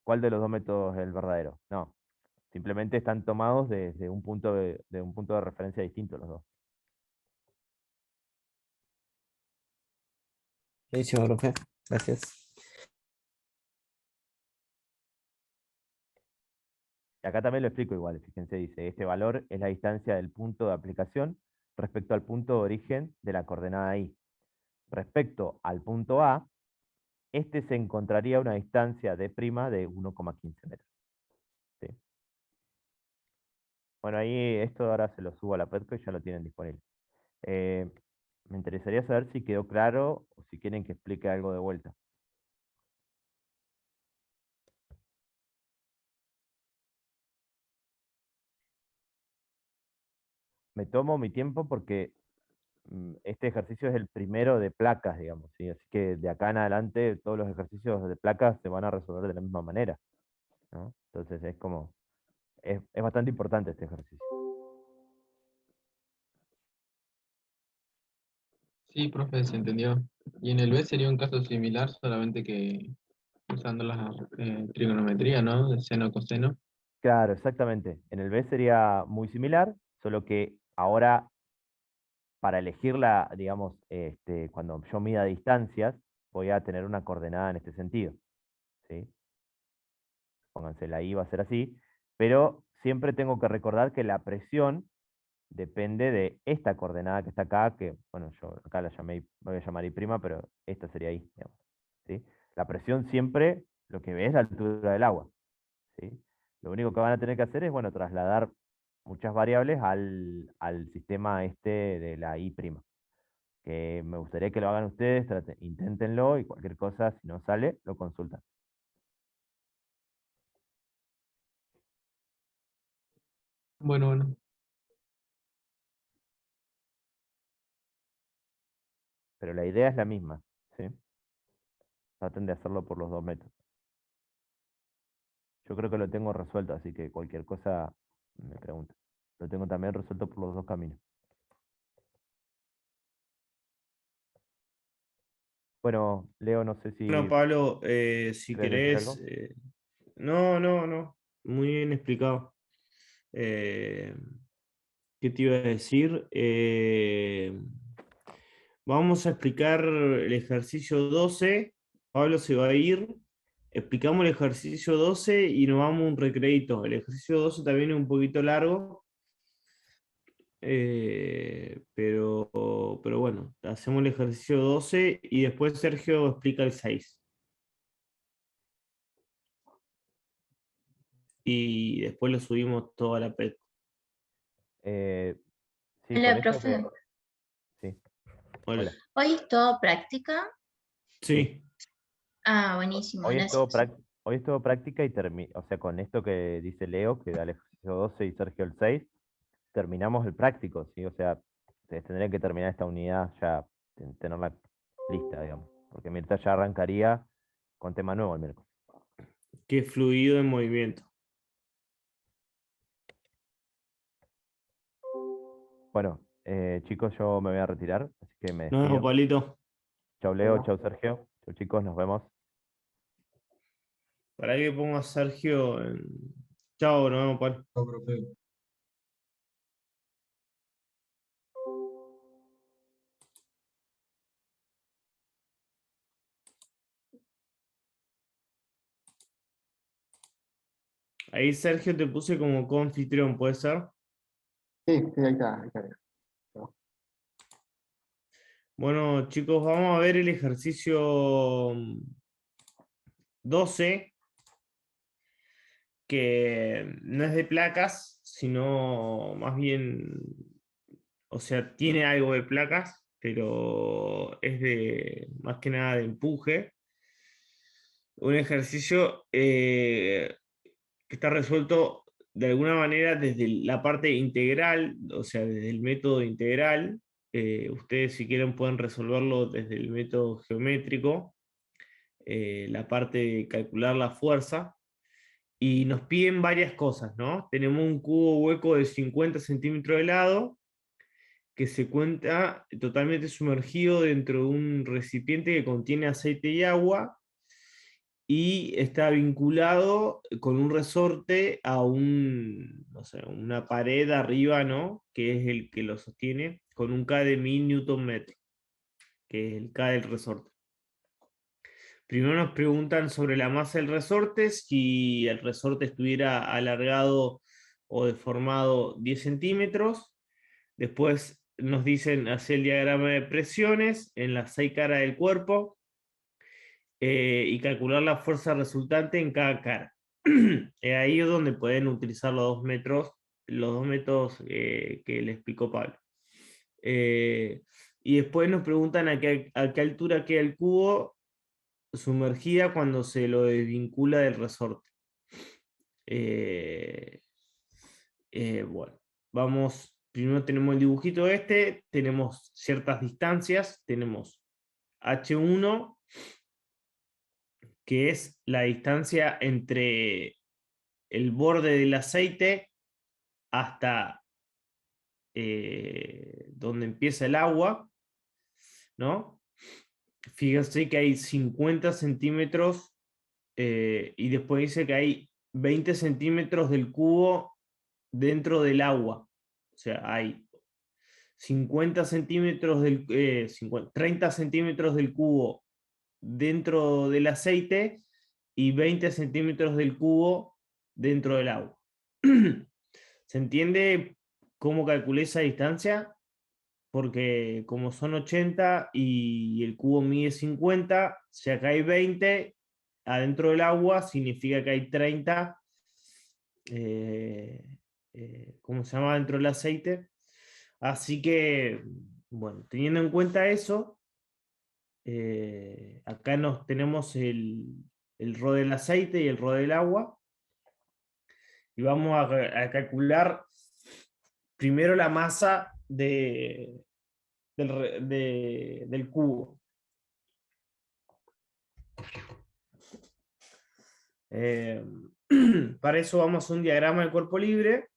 ¿cuál de los dos métodos es el verdadero? No, simplemente están tomados desde de un punto de referencia distinto los dos. Buenísimo, profe. Gracias. Y acá también lo explico igual, fíjense, dice, este valor es la distancia del punto de aplicación respecto al punto de origen de la coordenada I. Respecto al punto A, este se encontraría a una distancia de' de 1,15 metros. ¿Sí? Bueno, ahí esto ahora se lo subo a la Petco y ya lo tienen disponible. Eh, Me interesaría saber si quedó claro o si quieren que explique algo de vuelta. Me tomo mi tiempo porque este ejercicio es el primero de placas, digamos, ¿sí? Así que de acá en adelante todos los ejercicios de placas se van a resolver de la misma manera, ¿no? Entonces es bastante importante este ejercicio. Sí, profe, se entendió. Y en el B sería un caso similar, solamente que usando la trigonometría, ¿no? De seno, coseno. Claro, exactamente. En el B sería muy similar, solo que ahora para elegirla, digamos, cuando yo mida distancias, voy a tener una coordenada en este sentido, ¿sí? Pónganse, la I va a ser así, pero siempre tengo que recordar que la presión depende de esta coordenada que está acá, que, bueno, yo acá voy a llamar I', pero esta sería I, digamos, ¿sí? La presión siempre, lo que ve es la altura del agua, ¿sí? Lo único que van a tener que hacer es, bueno, trasladar muchas variables al sistema este de la I', que me gustaría que lo hagan ustedes, inténtenlo y cualquier cosa, si no sale, lo consultan. Bueno, bueno. pero la idea es la misma, ¿sí? Traten de hacerlo por los 2 metros. Yo creo que lo tengo resuelto, así que cualquier cosa me pregunta. Lo tengo también resuelto por los 2 caminos. Bueno, Leo, no sé si Bueno, Pablo, si querés decir querés. algo. No. Muy bien explicado. Eh, ¿Qué te iba a decir? Vamos a explicar el ejercicio 12. Pablo se va a ir. Explicamos el ejercicio 12 y nos vamos a un recreíto. El ejercicio 12 también es un poquito largo. Pero bueno, hacemos el ejercicio 12 y después Sergio explica el 6. Y después lo subimos todo a la PET. Sí, Hola, con esto profe. sí, Hola. hola. ¿Hoy es todo práctica? Sí. Ah, buenísimo, Hoy es todo, gracias. hoy es todo práctica y o sea, con esto que dice Leo, que da el ejercicio 12 y Sergio el 6, terminamos el práctico, ¿sí? O sea, ustedes tendrían que terminar esta unidad ya, tenerla lista, digamos. Porque Mirta ya arrancaría con tema nuevo el miércoles. Qué fluido en movimiento. Bueno, chicos, yo me voy a retirar, así que me Nos vemos, despido. Pablito. Chau Leo, Bueno. chau Sergio, chau chicos, nos vemos. Para que ponga Sergio en... Chao, nos vemos, Pablo. Chao, profe. Ahí Sergio te puse como coanfitrión, ¿puede ser? Sí, sí, ahí está, ahí está. Bueno, chicos, vamos a ver el ejercicio 12, que no es de placas, sino más bien, o sea, tiene algo de placas, pero es de más que nada de empuje. Un ejercicio que está resuelto de alguna manera desde la parte integral, o sea, desde el método integral. Ustedes si quieren pueden resolverlo desde el método geométrico, la parte de calcular la fuerza. Y nos piden varias cosas, ¿no? Tenemos un cubo hueco de 50 centímetros de lado que se cuenta totalmente sumergido dentro de un recipiente que contiene aceite y agua y está vinculado con un resorte a no sé, una pared arriba, ¿no? Que es el que lo sostiene, con un K de 1000 Newton metro, que es el K del resorte. Primero nos preguntan sobre la masa del resorte, si el resorte estuviera alargado o deformado 10 centímetros. Después nos dicen hacer el diagrama de presiones en las 6 caras del cuerpo y calcular la fuerza resultante en cada cara. Ahí es donde pueden utilizar los dos métodos que le explicó Pablo. Y después nos preguntan a qué altura queda el cubo sumergida cuando se lo desvincula del resorte. Bueno, vamos, primero tenemos el dibujito este, tenemos ciertas distancias, tenemos H1, que es la distancia entre el borde del aceite hasta donde empieza el agua, ¿no? Fíjense que hay 50 centímetros y después dice que hay 20 centímetros del cubo dentro del agua. O sea, hay 50 centímetros 30 centímetros del cubo dentro del aceite y 20 centímetros del cubo dentro del agua. ¿Se entiende cómo calculé esa distancia? Porque como son 80 y el cubo mide 50, si acá hay 20 adentro del agua, significa que hay 30, ¿cómo se llama? Dentro del aceite. Así que, bueno, teniendo en cuenta eso, acá tenemos el rho del aceite y el rho del agua. Y vamos a calcular primero la masa del cubo. Para eso vamos a un diagrama de cuerpo libre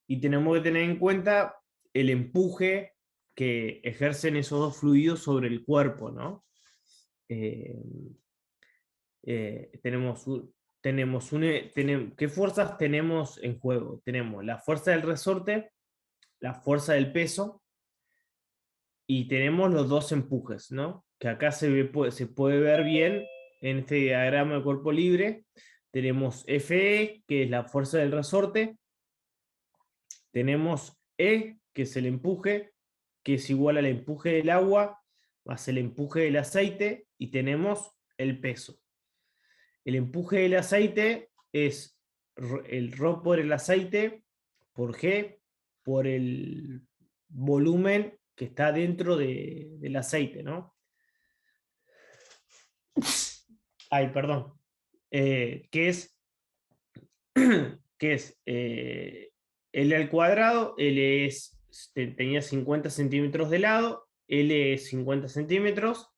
y tenemos que tener en cuenta el empuje que ejercen esos dos fluidos sobre el cuerpo, ¿no? ¿Qué fuerzas tenemos en juego? Tenemos la fuerza del resorte, la fuerza del peso, y tenemos los dos empujes, ¿no? Que acá se puede ver bien en este diagrama de cuerpo libre. Tenemos Fe, que es la fuerza del resorte. Tenemos E, que es el empuje, que es igual al empuje del agua, más el empuje del aceite, y tenemos el peso. El empuje del aceite es el ρ por el aceite, por G, por el volumen que está dentro del aceite, ¿no? Ay, perdón. Que es L al cuadrado. L tenía 50 centímetros de lado, L es 50 centímetros,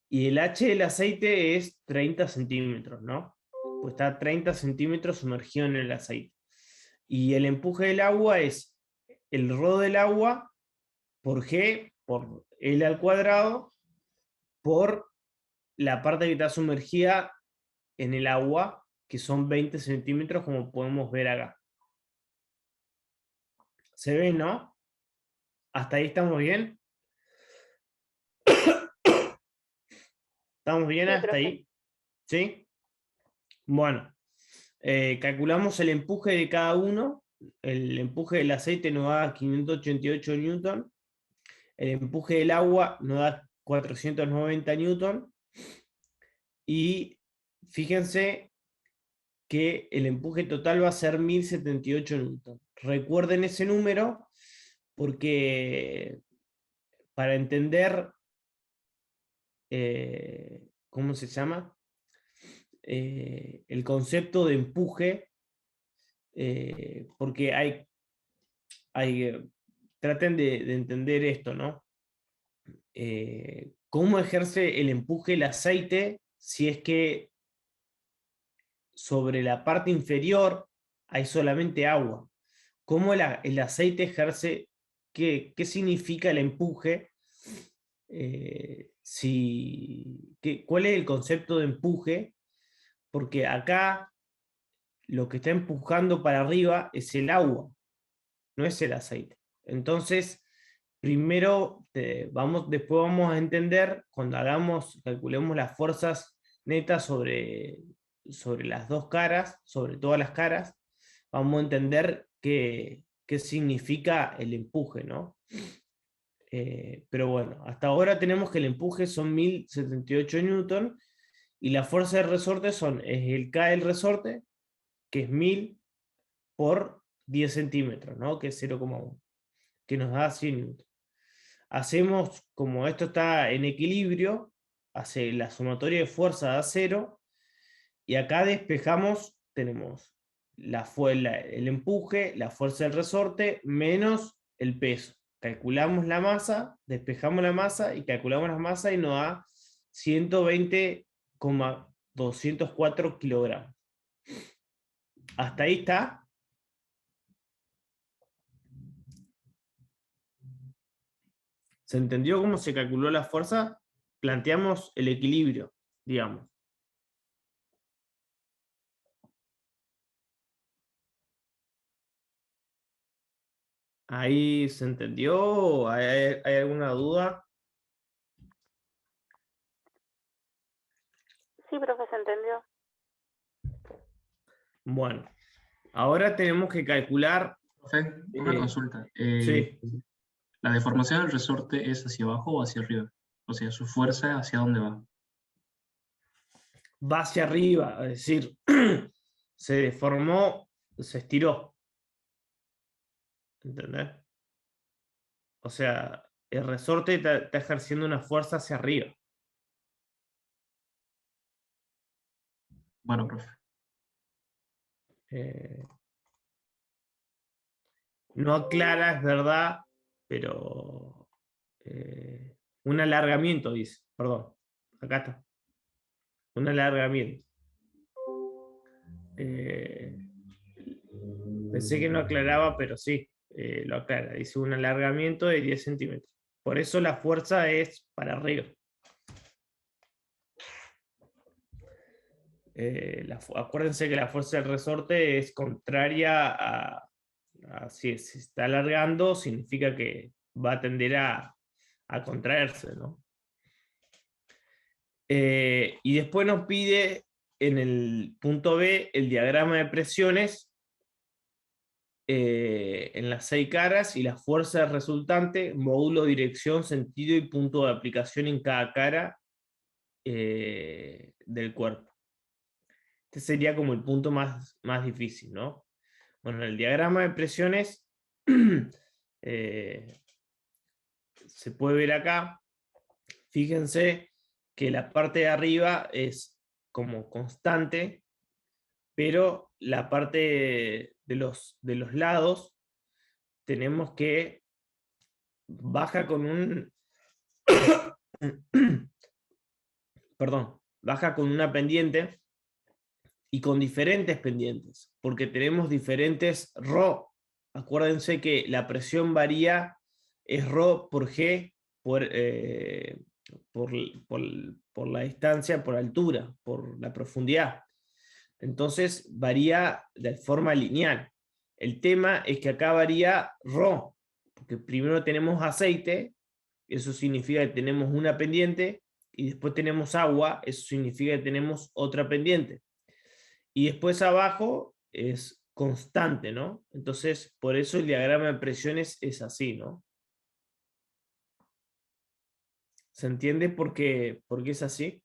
y el H del aceite es 30 centímetros, ¿no? Pues está 30 centímetros sumergido en el aceite. Y el empuje del agua es el ρ del agua por G, por L al cuadrado, por la parte que está sumergida en el agua, que son 20 centímetros, como podemos ver acá. ¿Se ve, no? ¿Hasta ahí estamos bien? ¿Estamos bien Sí, hasta profe. ahí? ¿Sí? Bueno, calculamos el empuje de cada uno. El empuje del aceite nos da 588 newton. El empuje del agua nos da 490 newton. Y fíjense que el empuje total va a ser 1078 newton. Recuerden ese número porque para entender, ¿cómo se llama? El concepto de empuje, porque traten de entender esto, ¿no? ¿Cómo ejerce el empuje el aceite si es que sobre la parte inferior hay solamente agua? ¿Cómo el aceite ejerce? ¿Qué significa el empuje? ¿Cuál es el concepto de empuje? Porque acá lo que está empujando para arriba es el agua, no es el aceite. Entonces, primero después vamos a entender, cuando calculemos las fuerzas netas sobre las dos caras, sobre todas las caras, vamos a entender qué significa el empuje, ¿no? Pero bueno, hasta ahora tenemos que el empuje son 1078 newton y la fuerza de resorte es el K del resorte, que es 1000 por 10 centímetros, ¿no? Que es 0,1, que nos da 100 newton. Hacemos, como esto está en equilibrio, hace la sumatoria de fuerza da 0, y acá despejamos, tenemos el empuje, la fuerza del resorte, menos el peso. Calculamos la masa, despejamos la masa y calculamos la masa y nos da 120,204 kilogramos. ¿Hasta ahí está? ¿Se entendió cómo se calculó la fuerza? Planteamos el equilibrio, digamos. ¿Ahí se entendió? ¿Hay alguna duda? Sí, profe, se entendió. Bueno, ahora tenemos que calcular. Profe, una consulta. Sí. ¿La deformación del resorte es hacia abajo o hacia arriba? O sea, su fuerza, ¿hacia dónde va? Va hacia arriba, es decir, se deformó, se estiró. ¿Entendés? O sea, el resorte está ejerciendo una fuerza hacia arriba. Bueno, profe. No aclara, es verdad, pero un alargamiento, dice, perdón, acá está. Un alargamiento. Pensé que no aclaraba, pero sí, lo aclara. Dice un alargamiento de 10 centímetros. Por eso la fuerza es para arriba. Acuérdense que la fuerza del resorte es contraria a si se está alargando, significa que va a tender a contraerse, ¿no? Y después nos pide en el punto B el diagrama de presiones en las 6 caras y la fuerza resultante, módulo, dirección, sentido y punto de aplicación en cada cara del cuerpo. Este sería como el punto más difícil, ¿no? Bueno, el diagrama de presiones se puede ver acá. Fíjense que la parte de arriba es como constante, pero la parte de los lados tenemos que baja con un perdón, baja con una pendiente y con diferentes pendientes, porque tenemos diferentes ρ. Acuérdense que la presión varía, es ρ por G por la distancia, por altura, por la profundidad. Entonces varía de forma lineal. El tema es que acá varía ρ, porque primero tenemos aceite, eso significa que tenemos una pendiente, y después tenemos agua, eso significa que tenemos otra pendiente. Y después abajo es constante, ¿no? Entonces, por eso el diagrama de presiones es así, ¿no? ¿Se entiende por qué es así?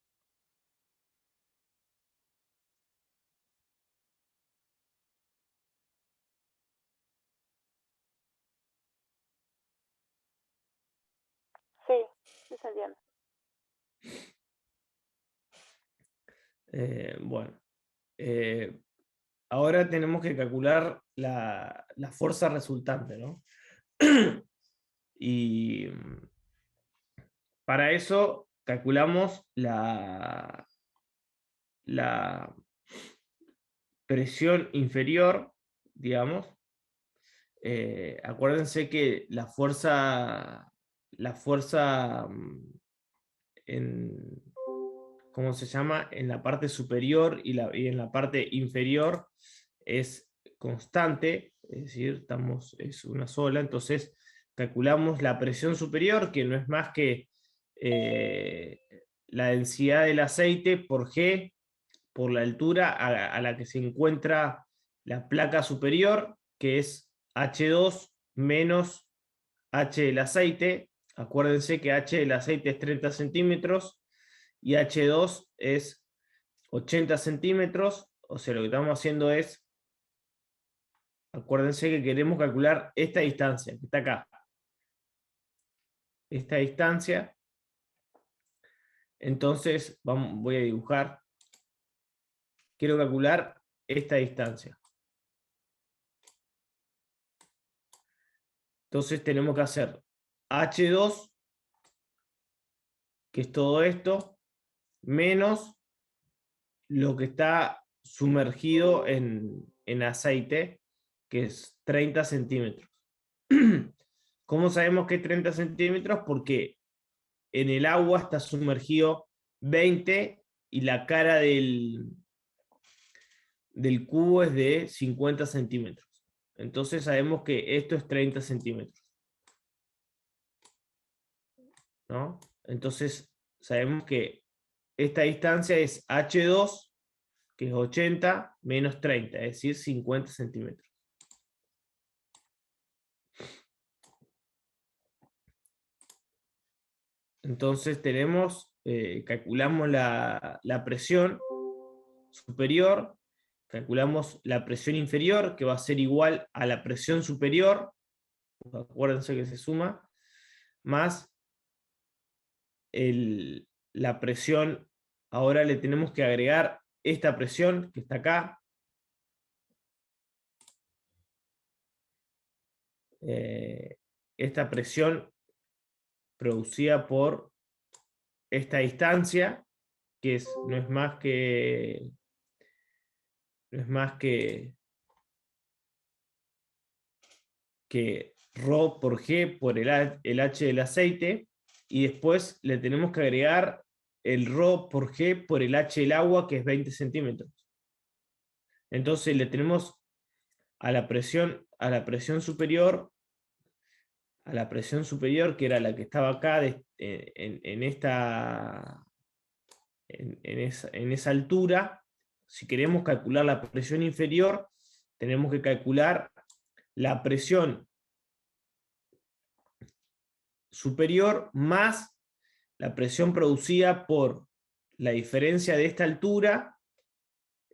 Sí, sí se entiende. Bueno. Ahora tenemos que calcular la fuerza resultante, ¿no? Y para eso calculamos la presión inferior, digamos. Acuérdense que la fuerza ¿cómo se llama? En la parte superior y en la parte inferior es constante, es decir, es una sola, entonces calculamos la presión superior, que no es más que la densidad del aceite por G, por la altura a la que se encuentra la placa superior, que es H2 menos H del aceite. Acuérdense que H del aceite es 30 centímetros y H2 es 80 centímetros. O sea, lo que estamos haciendo es, acuérdense que queremos calcular esta distancia, que está acá. Esta distancia. Entonces, voy a dibujar. Quiero calcular esta distancia. Entonces tenemos que hacer H2, que es todo esto, menos lo que está sumergido en aceite, que es 30 centímetros. ¿Cómo sabemos que es 30 centímetros? Porque en el agua está sumergido 20 y la cara del cubo es de 50 centímetros. Entonces sabemos que esto es 30 centímetros. ¿No? Entonces sabemos que esta distancia es H2, que es 80, menos 30, es decir, 50 centímetros. Entonces tenemos, calculamos la presión superior, calculamos la presión inferior, que va a ser igual a la presión superior, acuérdense que se suma, más la presión, ahora le tenemos que agregar esta presión que está acá, esta presión producida por esta distancia, que no es más que ρ por G por el H del aceite, y después le tenemos que agregar el ρ por G por el H del agua, que es 20 centímetros. Entonces le tenemos a la presión superior, que era la que estaba acá en esa altura. Si queremos calcular la presión inferior, tenemos que calcular la presión superior más la presión producida por la diferencia de esta altura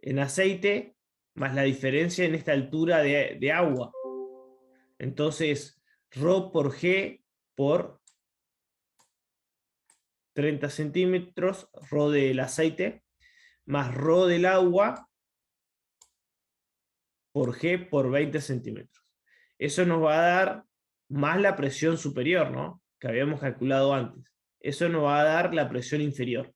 en aceite más la diferencia en esta altura de agua. Entonces, ρ por G por 30 centímetros, ρ del aceite, más ρ del agua por G por 20 centímetros. Eso nos va a dar más la presión superior, ¿no? Que habíamos calculado antes. Eso nos va a dar la presión inferior.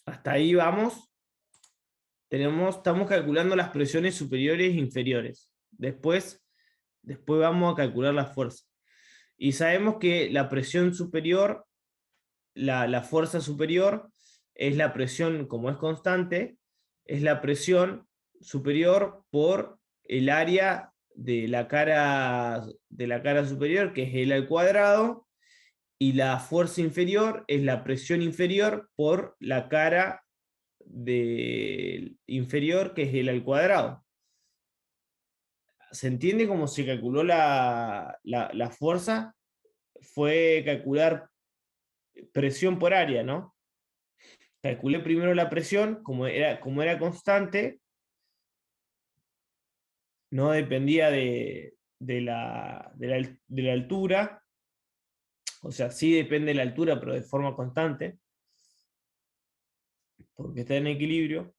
Hasta ahí vamos. Estamos calculando las presiones superiores e inferiores. Después vamos a calcular la fuerza. Y sabemos que la presión superior, la fuerza superior, es la presión, como es constante, es la presión superior por el área de la cara superior, que es L al cuadrado, y la fuerza inferior es la presión inferior por la cara inferior, que es L al cuadrado. ¿Se entiende cómo se calculó la fuerza? Fue calcular presión por área, ¿no? Calculé primero la presión, como era constante, no dependía de la altura, o sea, sí depende de la altura, pero de forma constante, porque está en equilibrio.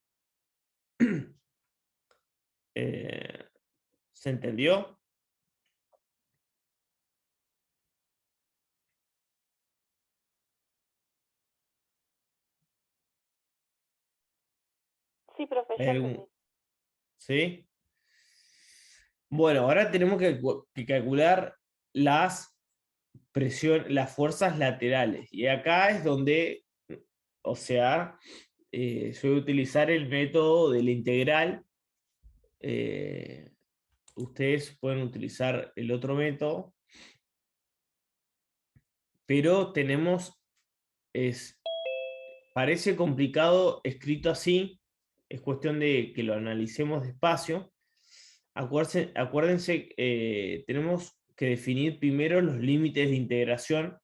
¿Se entendió? Sí, profe, ya entendí. ¿Sí? Bueno, ahora tenemos que calcular las fuerzas laterales. Y acá es donde, o sea, yo voy a utilizar el método de la integral. Ustedes pueden utilizar el otro método. Pero parece complicado escrito así. Es cuestión de que lo analicemos despacio. Acuérdense, tenemos que definir primero los límites de integración.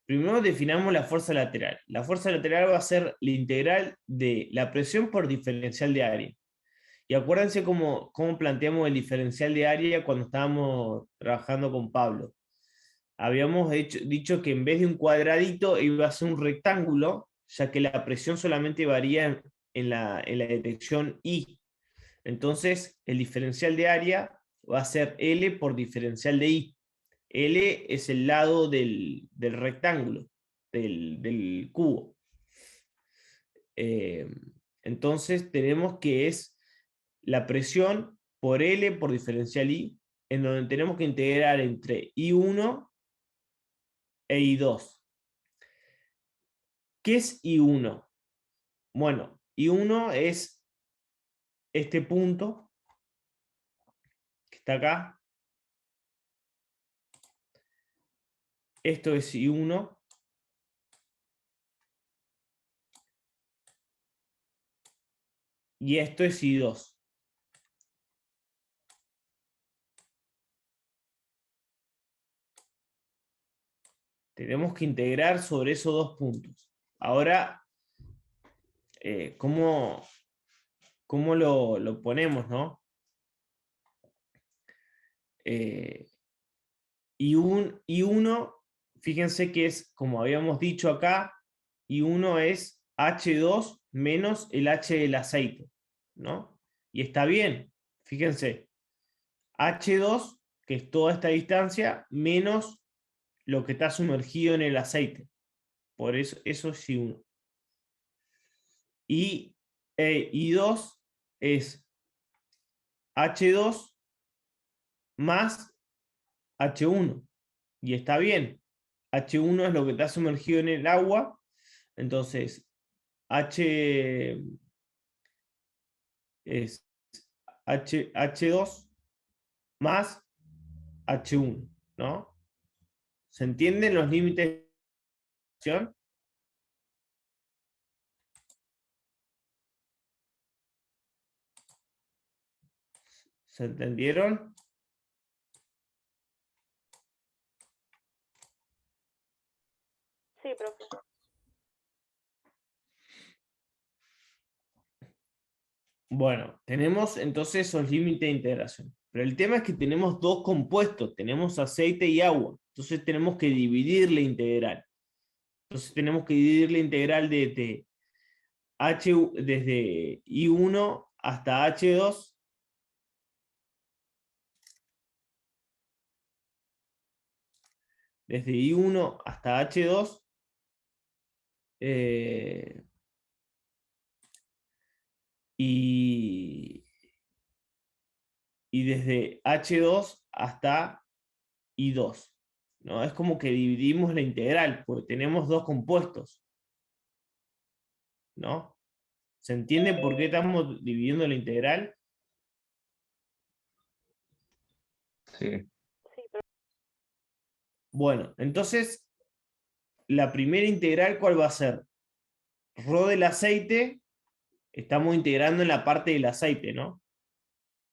Primero definamos la fuerza lateral. La fuerza lateral va a ser la integral de la presión por diferencial de área. Y acuérdense cómo planteamos el diferencial de área cuando estábamos trabajando con Pablo. Habíamos dicho que en vez de un cuadradito iba a ser un rectángulo, ya que la presión solamente varía en la dirección I. Entonces, el diferencial de área va a ser L por diferencial de I. L es el lado del rectángulo, del cubo. Entonces, tenemos que es la presión por L por diferencial I, en donde tenemos que integrar entre I1 e I2. ¿Qué es I1? Bueno, I1 es este punto que está acá. Esto es I1. Y esto es I2. Tenemos que integrar sobre esos dos puntos. Ahora, ¿cómo lo ponemos, no? I1, fíjense que es, como habíamos dicho acá, I1 es H2 menos el H del aceite, ¿no? Y está bien, Fíjense, H2, que es toda esta distancia, menos lo que está sumergido en el aceite. Por eso es I1. Y I2 es H2 más H1. Y está bien. H1 es lo que está sumergido en el agua. Entonces, H es H2 más H1, ¿no? ¿Se entienden los límites de acción? ¿Se entendieron? Sí, profe. Bueno, tenemos entonces esos límites de integración. Pero el tema es que tenemos dos compuestos, tenemos aceite y agua. Entonces tenemos que dividir la integral. Entonces tenemos que dividir la integral desde I1 hasta H2. Desde I1 hasta H2. Y desde H2 hasta I2. ¿No? Es como que dividimos la integral, porque tenemos dos compuestos. ¿No? ¿Se entiende por qué estamos dividiendo la integral? Sí. Sí, profe. Bueno, entonces, la primera integral, ¿cuál va a ser? Rho del aceite, estamos integrando en la parte del aceite, ¿no?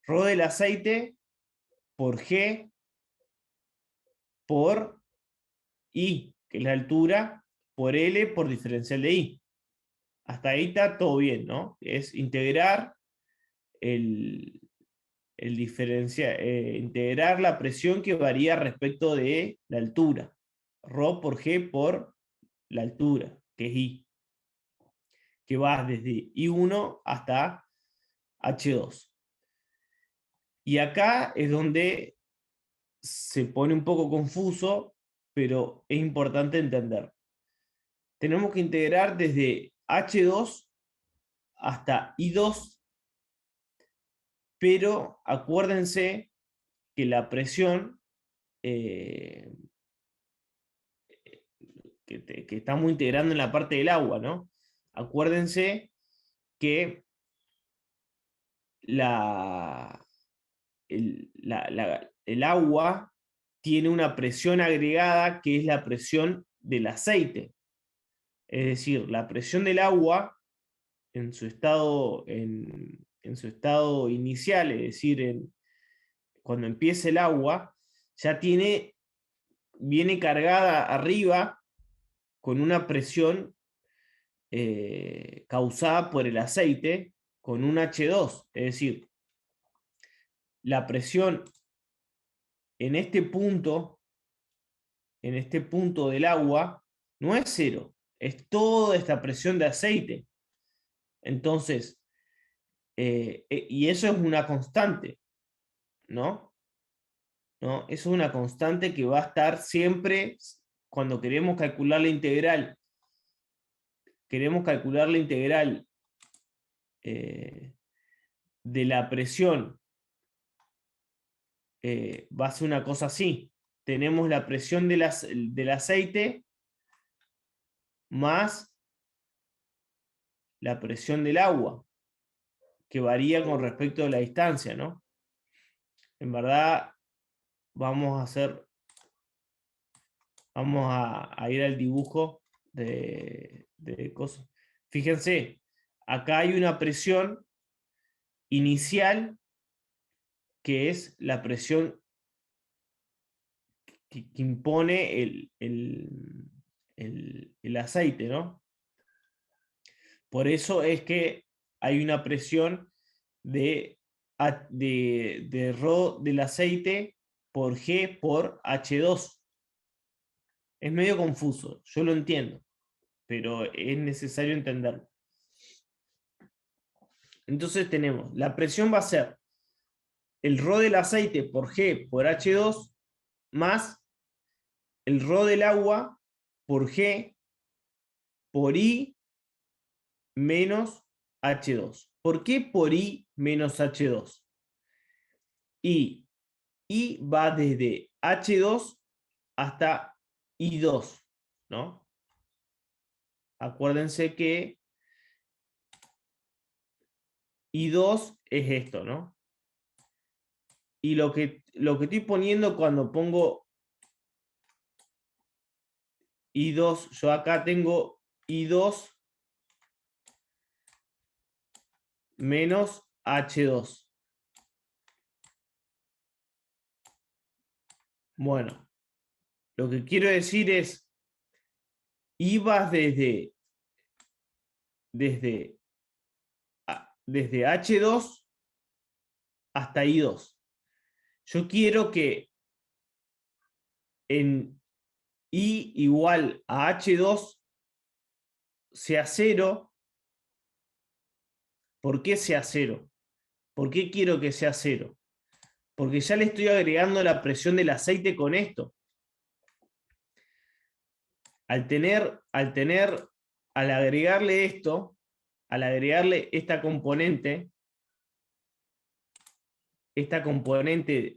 Rho del aceite por G por I, que es la altura, por L por diferencial de I. Hasta ahí está todo bien, ¿no? Es integrar integrar la presión que varía respecto de la altura. Rho por G por la altura, que es I. Que va desde I1 hasta H2. Y acá es donde se pone un poco confuso, pero es importante entender. Tenemos que integrar desde H2 hasta I2, pero acuérdense que la presión que estamos integrando en la parte del agua, ¿no? Acuérdense que el agua tiene una presión agregada que es la presión del aceite. Es decir, la presión del agua en su estado, en su estado inicial, es decir, cuando empieza el agua, ya viene cargada arriba con una presión causada por el aceite con un H2. Es decir, la presión en este punto del agua no es cero, es toda esta presión de aceite. Entonces, y eso es una constante, ¿no? ¿No? Eso es una constante que va a estar siempre cuando queremos calcular la integral. Queremos calcular la integral de la presión. Va a ser una cosa así. Tenemos la presión del aceite más la presión del agua, que varía con respecto a la distancia, ¿no? En verdad, vamos a ir al dibujo de cosas. Fíjense, acá hay una presión inicial que es la presión que impone el aceite, ¿no? Por eso es que hay una presión de Rho del aceite por G por H2. Es medio confuso, yo lo entiendo, pero es necesario entenderlo. Entonces tenemos, la presión va a ser el ρ del aceite por G por H2 más el ρ del agua por G por I menos H2. ¿Por qué por I menos H2? I va desde H2 hasta I2, ¿no? Acuérdense que I2 es esto, ¿no? Y lo que estoy poniendo cuando pongo I2, yo acá tengo I2 menos H2. Bueno, lo que quiero decir es, I vas desde H2 hasta I2. Yo quiero que en I igual a H2 sea 0. ¿Por qué sea 0? ¿Por qué quiero que sea 0? Porque ya le estoy agregando la presión del aceite con esto. Al agregarle esto, al agregarle esta componente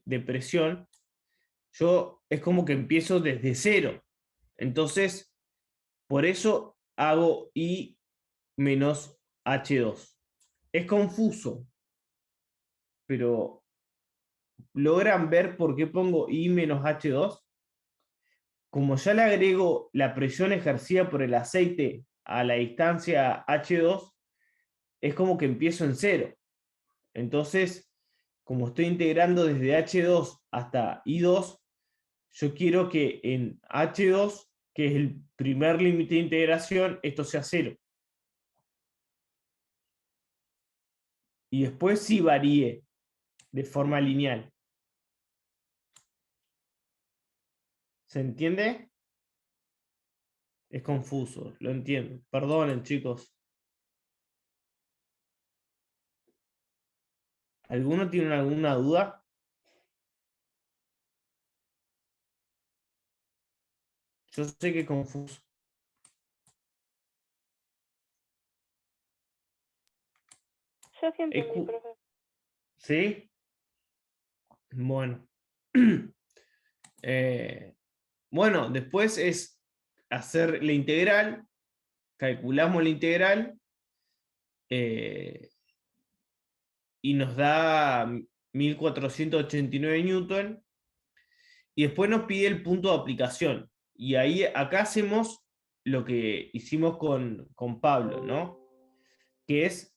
de presión, yo es como que empiezo desde 0. Entonces, por eso hago I menos H2. Es confuso, pero ¿logran ver por qué pongo I menos H2? Como ya le agrego la presión ejercida por el aceite a la distancia H2, es como que empiezo en 0. Entonces, como estoy integrando desde H2 hasta I2, yo quiero que en H2, que es el primer límite de integración, esto sea 0. Y después sí varíe de forma lineal. ¿Se entiende? Es confuso, lo entiendo. Perdonen, chicos. ¿Alguno tiene alguna duda? Yo sé que es confuso. Yo sí entendí, profe. ¿Sí? Bueno. Bueno, después es hacer la integral. Calculamos la integral. Y nos da 1489 newton. Y después nos pide el punto de aplicación. Y ahí, acá hacemos lo que hicimos con Pablo, ¿no? Que es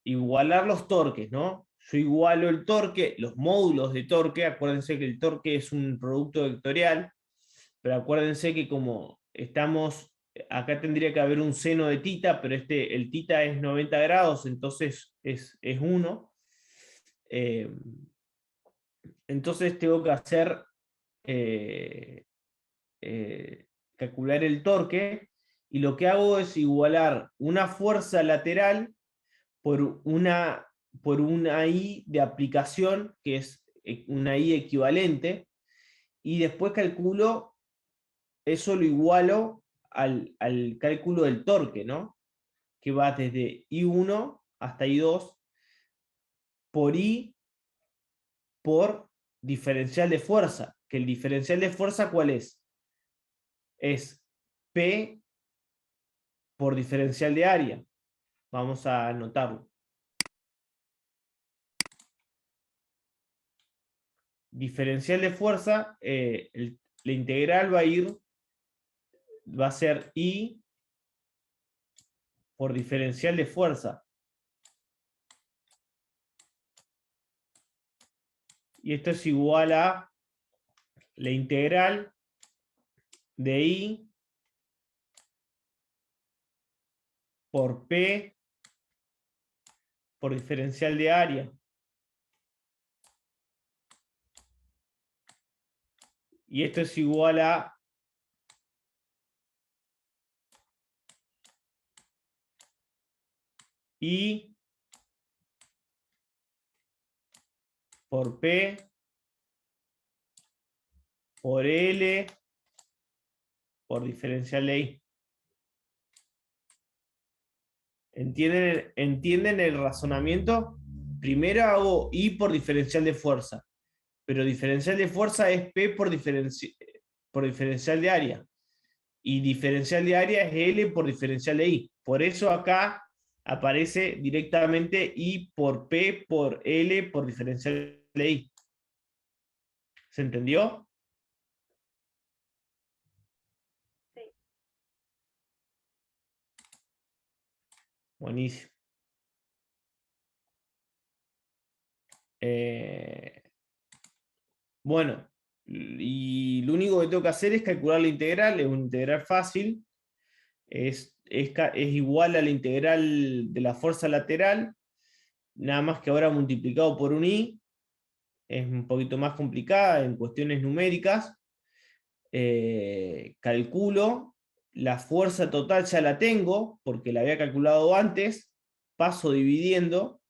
igualar los torques, ¿no? Yo igualo el torque, los módulos de torque. Acuérdense que el torque es un producto vectorial, pero acuérdense que como estamos, acá tendría que haber un seno de tita, pero el tita es 90 grados, entonces es 1. Entonces tengo que hacer, calcular el torque, y lo que hago es igualar una fuerza lateral por una I de aplicación, que es una I equivalente, y después calculo, eso lo igualo al cálculo del torque, ¿no? Que va desde I1 hasta I2 por I por diferencial de fuerza. Que el diferencial de fuerza, ¿cuál es? Es P por diferencial de área. Vamos a anotarlo. Diferencial de fuerza, la integral va a ser I por diferencial de fuerza. Y esto es igual a la integral de I por P por diferencial de área. Y esto es igual a I por P por L por diferencial de I. ¿Entienden el razonamiento? Primero hago I por diferencial de fuerza, pero diferencial de fuerza es P por diferencial de área. Y diferencial de área es L por diferencial de I. Por eso acá aparece directamente I por P por L por diferencial de I. ¿Se entendió? Sí. Buenísimo. Bueno, y lo único que tengo que hacer es calcular la integral. Es una integral fácil. Es igual a la integral de la fuerza lateral, nada más que ahora multiplicado por un I. Es un poquito más complicada en cuestiones numéricas. Calculo la fuerza total, ya la tengo, porque la había calculado antes. Paso dividiendo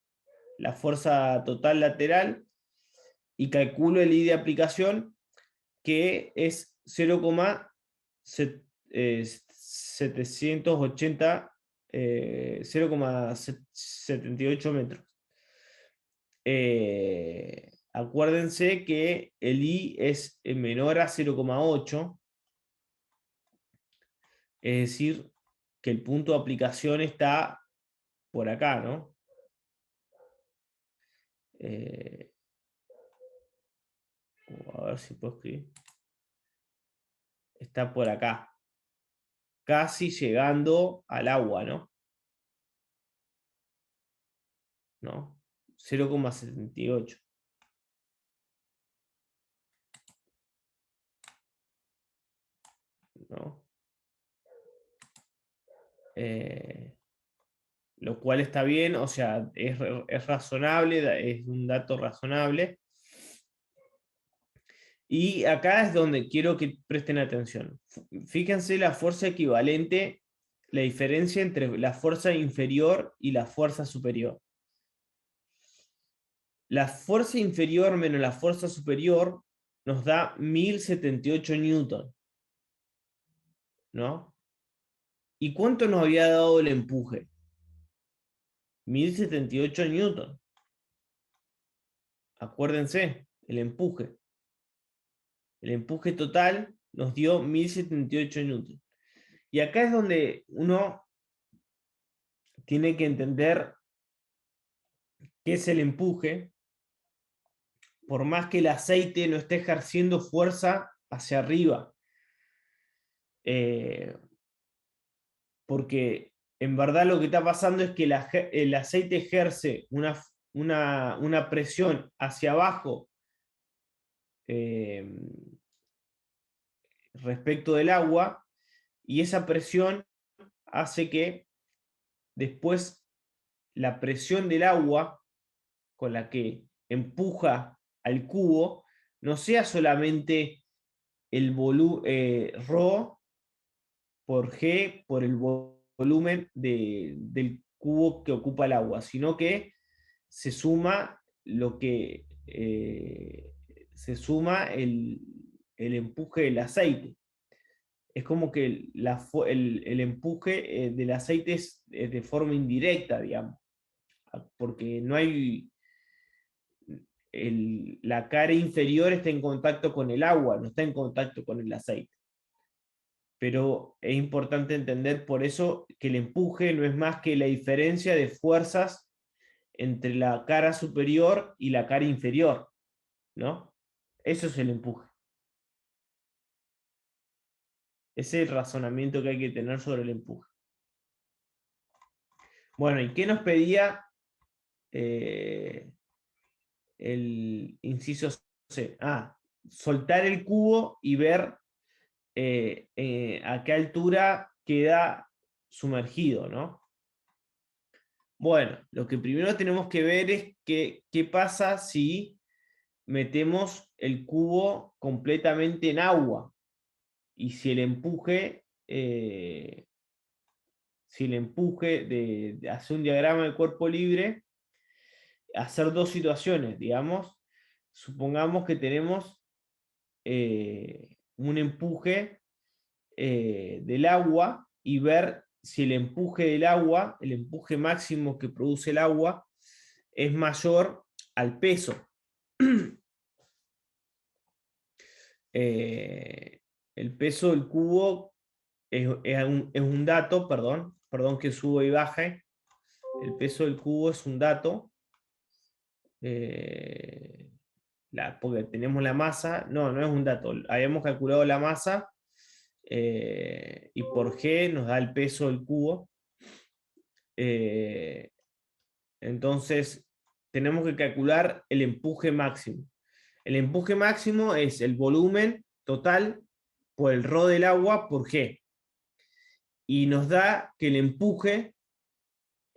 la fuerza total lateral y calculo el I de aplicación, que es 0,78 metros. Acuérdense que el I es menor a 0,8, es decir, que el punto de aplicación está por acá, ¿no? A ver si puedo escribir. Está por acá. Casi llegando al agua, ¿no? ¿No? 0,78. ¿No? Lo cual está bien, o sea, es razonable, es un dato razonable. Y acá es donde quiero que presten atención. Fíjense la fuerza equivalente, la diferencia entre la fuerza inferior y la fuerza superior. La fuerza inferior menos la fuerza superior nos da 1078 newton, ¿no? ¿Y cuánto nos había dado el empuje? 1078 newton. Acuérdense, el empuje. El empuje total nos dio 1078 newton. Y acá es donde uno tiene que entender qué es el empuje, por más que el aceite no esté ejerciendo fuerza hacia arriba. Porque en verdad lo que está pasando es que el aceite ejerce una presión hacia abajo respecto del agua, y esa presión hace que después la presión del agua con la que empuja al cubo no sea solamente el ρ por G por el volumen del cubo que ocupa el agua, sino que se suma lo que se suma el empuje del aceite. Es como que el empuje del aceite es de forma indirecta, digamos, porque no hay la cara inferior está en contacto con el agua, no está en contacto con el aceite. Pero es importante entender por eso que el empuje no es más que la diferencia de fuerzas entre la cara superior y la cara inferior, ¿no? Eso es el empuje. Ese es el razonamiento que hay que tener sobre el empuje. Bueno, ¿y qué nos pedía el inciso C? Soltar el cubo y ver a qué altura queda sumergido, ¿no? Bueno, lo que primero tenemos que ver es qué pasa si metemos el cubo completamente en agua y si el empuje de hacer un diagrama de cuerpo libre, hacer dos situaciones, digamos. supongamos que tenemos un empuje del agua y ver si el empuje del agua, el empuje máximo que produce el agua, es mayor al peso. El peso del cubo es un dato, perdón que subo y baje. El peso del cubo es un dato. Porque tenemos la masa, no es un dato. Habíamos calculado la masa y por G nos da el peso del cubo. Entonces, tenemos que calcular el empuje máximo. El empuje máximo es el volumen total por el ρ del agua por G. Y nos da que el empuje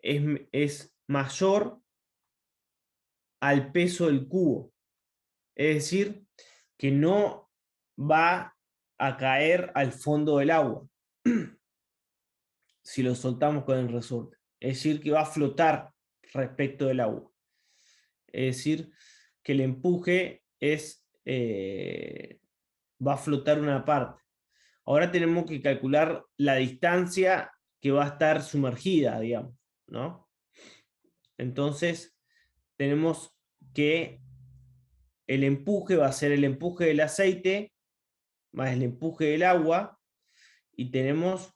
es mayor al peso del cubo. Es decir, que no va a caer al fondo del agua si lo soltamos con el resorte. Es decir, que va a flotar respecto del agua. Es decir, que el empuje va a flotar una parte. Ahora tenemos que calcular la distancia que va a estar sumergida, digamos, ¿no? Entonces, tenemos que el empuje va a ser el empuje del aceite más el empuje del agua, y tenemos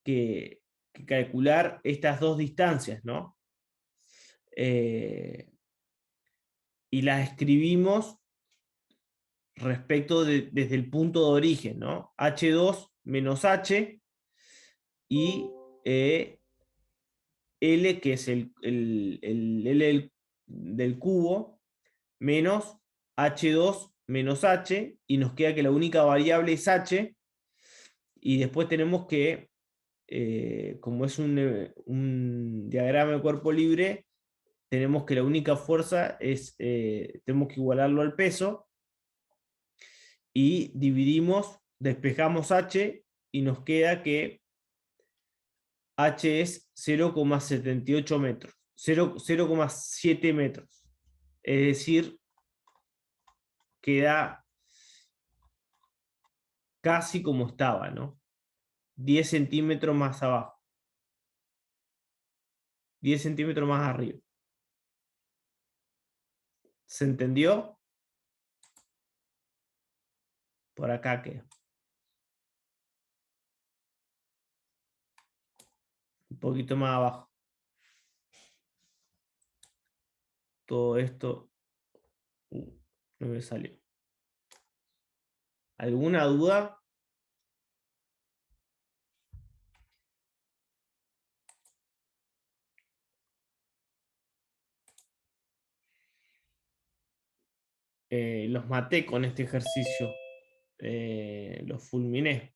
que calcular estas dos distancias, ¿no? Y las escribimos respecto desde el punto de origen, ¿no? H2 menos H y L, que es el L del cubo, menos H2 menos H, y nos queda que la única variable es H, y después tenemos que, como es un diagrama de cuerpo libre, tenemos que la única fuerza es, tenemos que igualarlo al peso, y dividimos, despejamos H, y nos queda que H es 0,78 metros, 0,7 metros. Es decir, queda casi como estaba, ¿no? 10 centímetros más abajo. 10 centímetros más arriba. ¿Se entendió? Por acá queda. Un poquito más abajo. Todo esto no me salió. ¿Alguna duda? Los maté con este ejercicio. Los fulminé.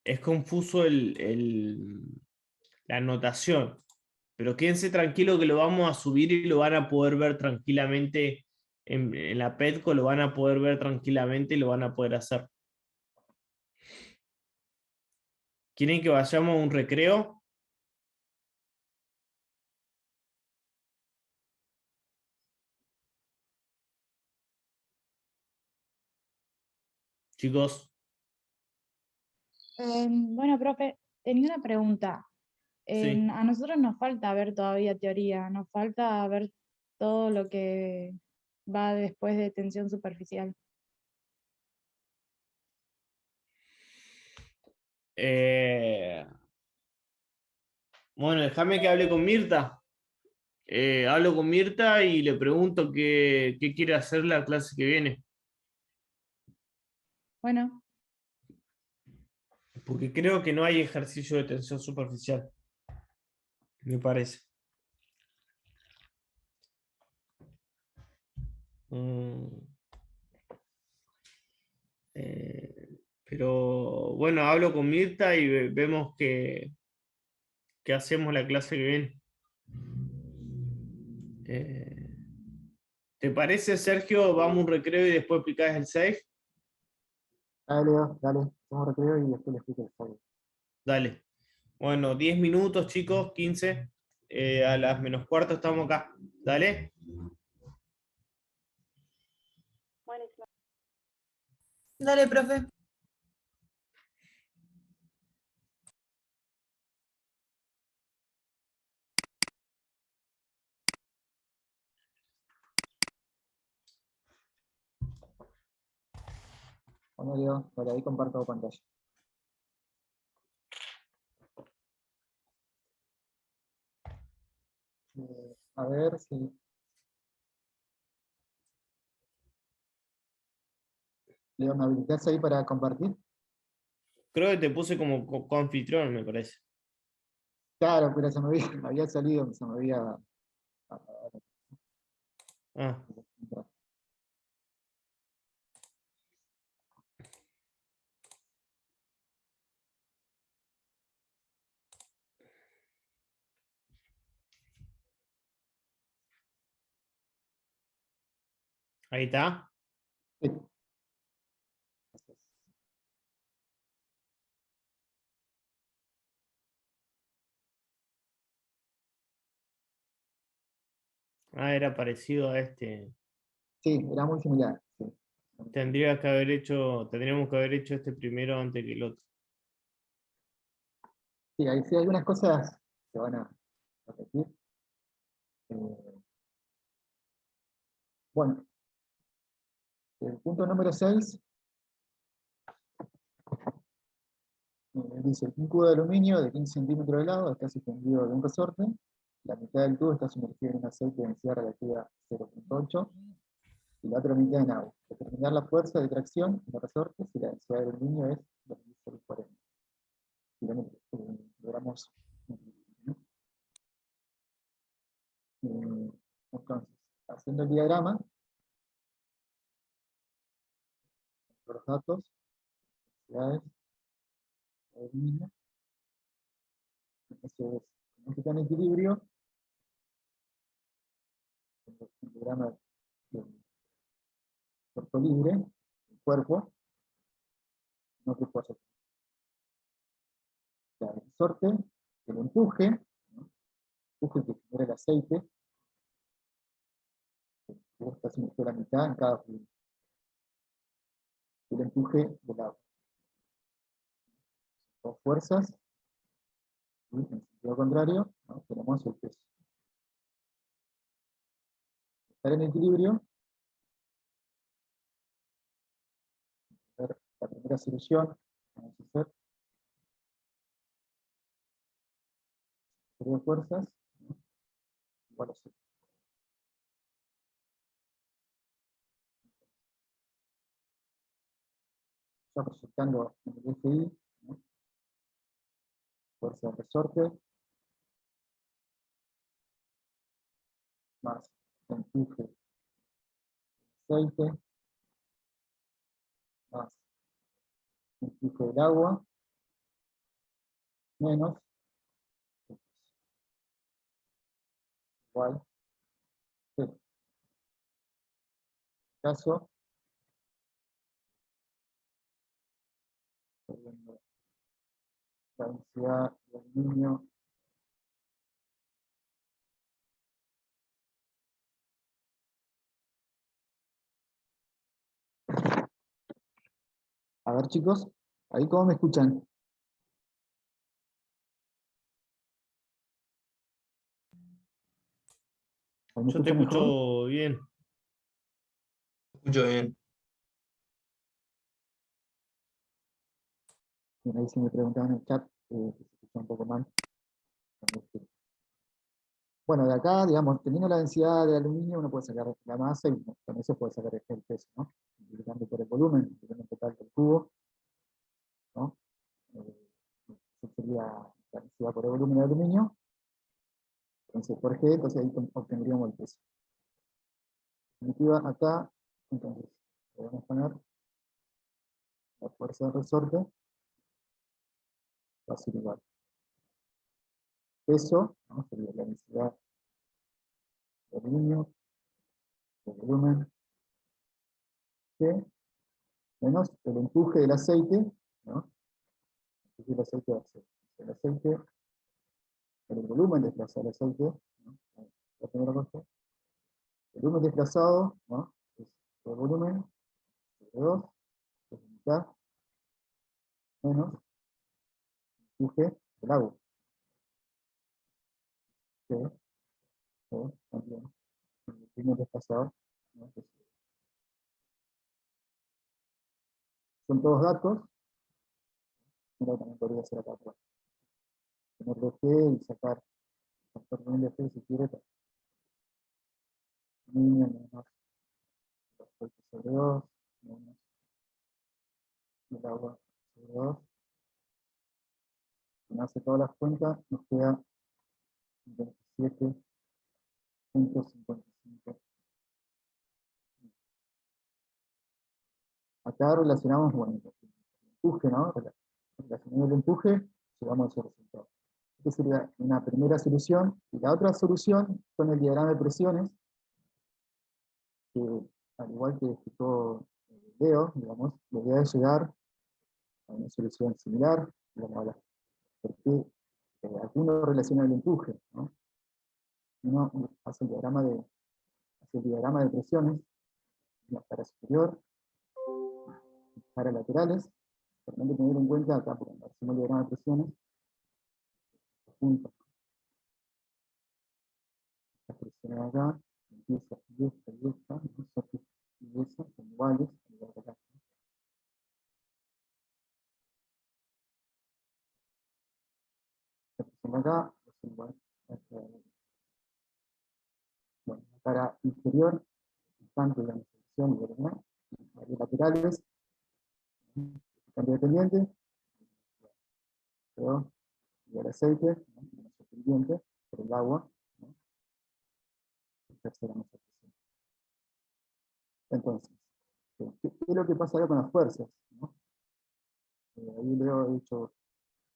Es confuso la anotación, pero quédense tranquilos que lo vamos a subir y lo van a poder ver tranquilamente en la PETCO, lo van a poder ver tranquilamente y lo van a poder hacer. ¿Quieren que vayamos a un recreo? Chicos. Bueno, profe, tenía una pregunta. Sí. A nosotros nos falta ver todavía teoría, nos falta ver todo lo que va después de tensión superficial. Bueno, déjame que hable con Mirta. Hablo con Mirta y le pregunto qué quiere hacer la clase que viene. Bueno, Porque creo que no hay ejercicio de tensión superficial. Me parece. Pero bueno, hablo con Mirta y vemos qué hacemos la clase que viene. ¿Te parece, Sergio? Vamos a un recreo y después picás el 6. Dale, Leo, dale. hacemos recreo y después le explico el fallo. Dale. Bueno, 10 minutos, chicos, 15. A las menos cuarto estamos acá. Dale. Buenísimo. Dale, profe. Bueno, Leo, vale, ahí comparto pantalla. A ver si... Leo, ¿me habilitas ahí para compartir? Creo que te puse como coanfitrión, me parece. Claro, pero se me había, me había salido, se me había... Ah, ahí está. Sí. Ah, era parecido a este. Sí, era muy similar. Sí. Tendríamos que haber hecho este primero antes que el otro. Sí, ahí sí algunas cosas se van a repetir. Eh, bueno, el punto número 6 dice, un cubo de aluminio de 15 centímetros de lado está suspendido de un resorte, la mitad del tubo está sumergido en un aceite de densidad relativa 0,8 y la otra mitad en agua. Determinar la fuerza de tracción en el resorte si la densidad de aluminio es 2640 kilogramos. Entonces, haciendo el diagrama, los datos, densidades, aluminio, entonces, como está en equilibrio, el diagrama del cuerpo libre, el cuerpo, no que fuerza. El resorte, el empuje, ¿no? Empuje que genera el aceite, que está sumergido la mitad en cada fluido. El empuje del agua. Dos fuerzas, y en sentido contrario, ¿no? Tenemos el peso. Estar en equilibrio, la primera solución, vamos a hacer tres fuerzas, ¿no? Igual a cero. Ya proyectando en el eje Y, ¿no? Fuerza de resorte, más empuje del aceite, más empuje del agua, menos igual cero. En este caso, perdiendo la densidad de aluminio a ver chicos, ahí cómo me escuchan. ¿Ahí me Yo te escuchan mejor? escucho bien. Escucho bien. Bien, ahí sí me preguntaban en el chat, que se escucha un poco mal. Bueno, de acá, digamos, teniendo la densidad de aluminio, uno puede sacar la masa y con eso puede sacar el peso, ¿no? Multiplicando por el volumen, el volumen total del cubo, ¿no? Esa sería la densidad por el volumen de aluminio. Entonces, por G, entonces ahí obtendríamos el peso. En definitiva, acá, entonces, podemos poner la fuerza de resorte, va a ser igual. Peso, ¿no? Sería la densidad de aluminio, el volumen, G, menos el empuje del aceite, ¿no? Aquí el aceite va a ser el aceite, el volumen desplazado del aceite, ¿no? La primera cosa. El volumen desplazado, ¿no? Es el volumen sobre 2, que es la mitad, menos el empuje del agua. Que también el volumen desplazado, ¿no? Son todos datos, pero también podría ser acá atrás. Tener de G y sacar el factor de G si quiere, niño menos el aceite sobre 2, menos el agua sobre 2. Si uno hace todas las cuentas, nos queda 27.55. Acá relacionamos, bueno, el empuje, ¿no? Relacionando el empuje, llegamos a ese resultado. Esta sería una primera solución. Y la otra solución con el diagrama de presiones, que al igual que explicó Leo, digamos, la idea es llegar a una solución similar, digamos, porque aquí uno relaciona el empuje, ¿no? Uno hace el diagrama de presiones, la cara superior, caras laterales, pero hay que tener en cuenta acá, porque cuando hacemos el diagrama de presiones, juntos, las presiones acá, empieza y esta, y esa, son iguales, igual que acá. Esta presión acá es igual a esta de acá. Bueno, la cara inferior, tanto la inserción y la demás, las laterales, cambio dependiente, pero y el aceite, ¿no? Menos el pendiente, por el agua, ¿no? Y tercera nuestra presión. Entonces, ¿qué es lo que pasa ahora con las fuerzas? ¿No? Ahí Leo ha hecho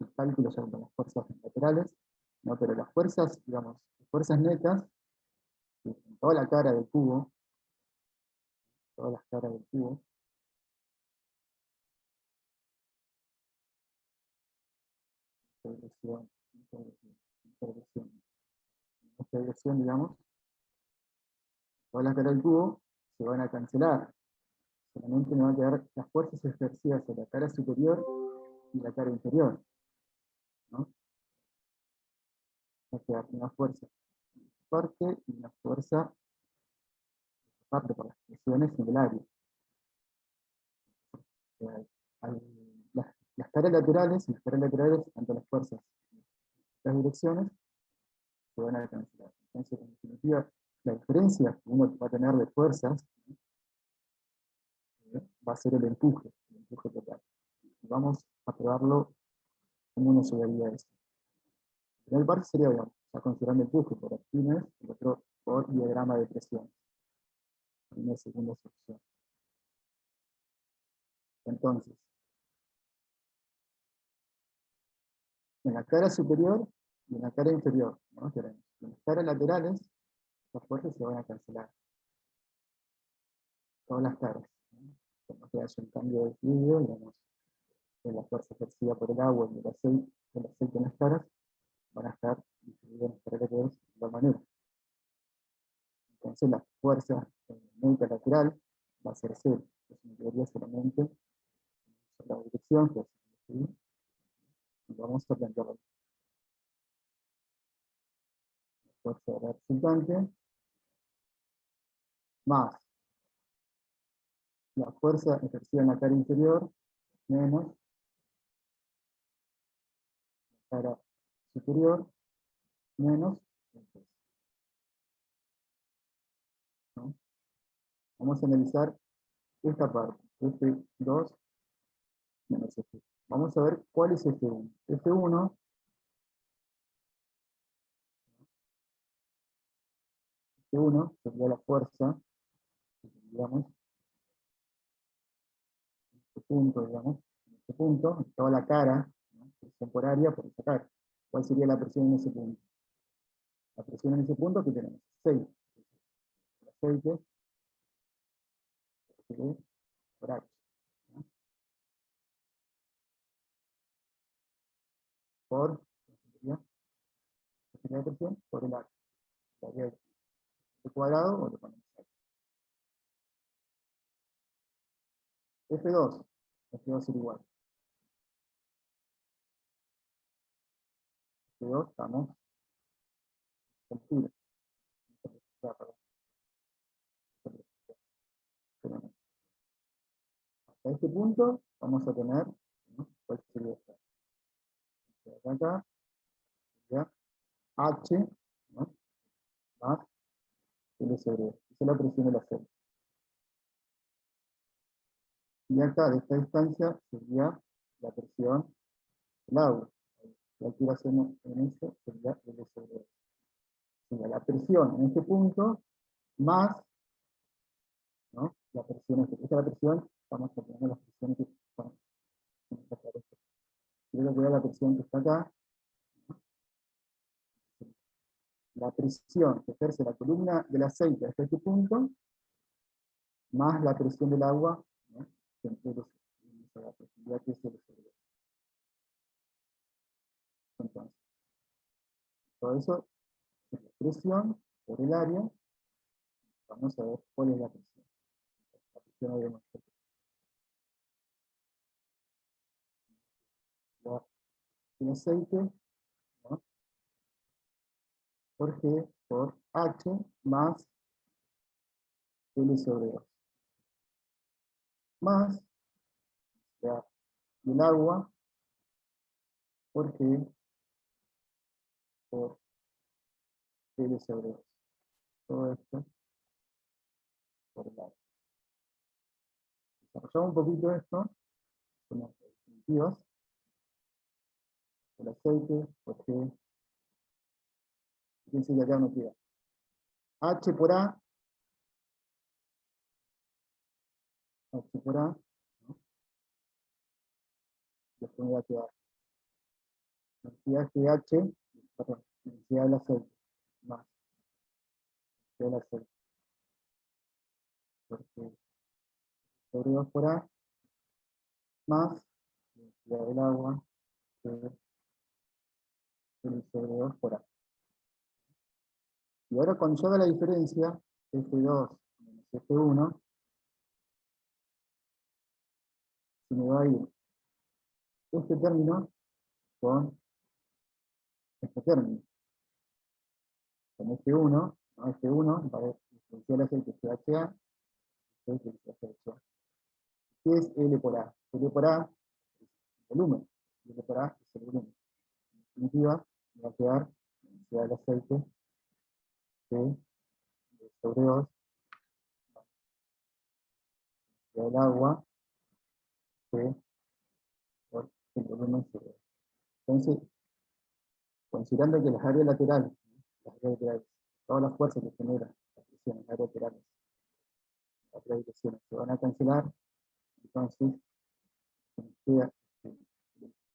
el cálculo ya con las fuerzas laterales, ¿no? Pero las fuerzas, digamos, las fuerzas netas, en toda la cara del cubo, todas las caras del cubo, integración, integración, digamos, todas las caras del cubo se van a cancelar. Solamente me va a quedar las fuerzas ejercidas en la cara superior y la cara inferior, ¿no? Va a quedar una fuerza parte y una fuerza parte por las presiones en el área. Las caras laterales, tanto las fuerzas en las direcciones, se van a cancelar. Entonces, en definitiva, la diferencia que uno va a tener de fuerzas va a ser el empuje total. Y vamos a probarlo cómo uno llegaría a eso. El primer parte sería, digamos, ya considerando el empuje por actines, el otro por diagrama de presión. Primera y segunda solución. Entonces, en la cara superior y en la cara inferior, ¿no? En las caras laterales, las fuerzas se van a cancelar. Todas las caras, ¿no? Como que haya un cambio de equilibrio, digamos, en la fuerza ejercida por el agua y el aceite en las caras, van a estar distribuidas en las caras laterales de igual manera. Entonces la fuerza médica lateral va a ser cero. Es una teoría solamente sobre la dirección, que es ¿sí? Y vamos a plantear la fuerza de la resultante más la fuerza ejercida en la cara inferior menos la cara superior menos el peso, ¿no? Vamos a analizar esta parte, F2 menos F. Vamos a ver cuál es F1. F1 sería la fuerza, digamos, este punto, en toda la cara, ¿no? Presión por área por esa cara. ¿Cuál sería la presión en ese punto? La presión en ese punto que tenemos 6. El aceite por H, ¿no? por la de presión por el área. El área de cuadrado o lo ponemos ahí. F2. F2 será igual. F2 estamos en altura. Hasta este punto vamos a tener, ¿no? ¿Cuál sería esta? De acá, sería H, ¿no? Más L sobre E. Esa es la presión de la celda. Y acá, de esta distancia, sería la presión del agua. La altura hacemos en eso sería L sobre E. Sería la presión en este punto más, ¿no? La presión, esta es la presión, estamos calculando las presiones que están en esta pared. Quiero que vea la presión que está acá. La presión que ejerce la columna del aceite hasta este punto, más la presión del agua, ¿no? Que la profundidad que es L sobre E. Entonces, todo eso es la presión por el área. Vamos a ver cuál es la presión. La presión obviamente. El aceite, ¿no? Por G por H más L sobre 2. Más, o sea, el agua por G por L sobre 2. Todo esto por el área. Desarrollamos un poquito esto, son las definitivas. El aceite por G, fíjense que acá no queda. H por A, H por A, ¿no? Después me va a quedar cantidad GH, perdón, densidad del aceite, más del aceite, porque sobre 2 por A, más densidad del agua, que L sobre 2 por A. Y ahora cuando yo haga la diferencia, F2 menos F1, se me va a ir este término con este término. Con F1, ¿no? F1 va a haber diferencial aceite GHA, GHA. ¿Qué es L por A? L por A es el volumen. L por A es el volumen. En definitiva, me va a quedar la densidad del aceite de sobre 2, densidad del agua C por el volumen sobre 2. Entonces, considerando que las áreas laterales, todas las fuerzas que generan las presiones, las áreas laterales, las gravitaciones se van a cancelar, entonces, queda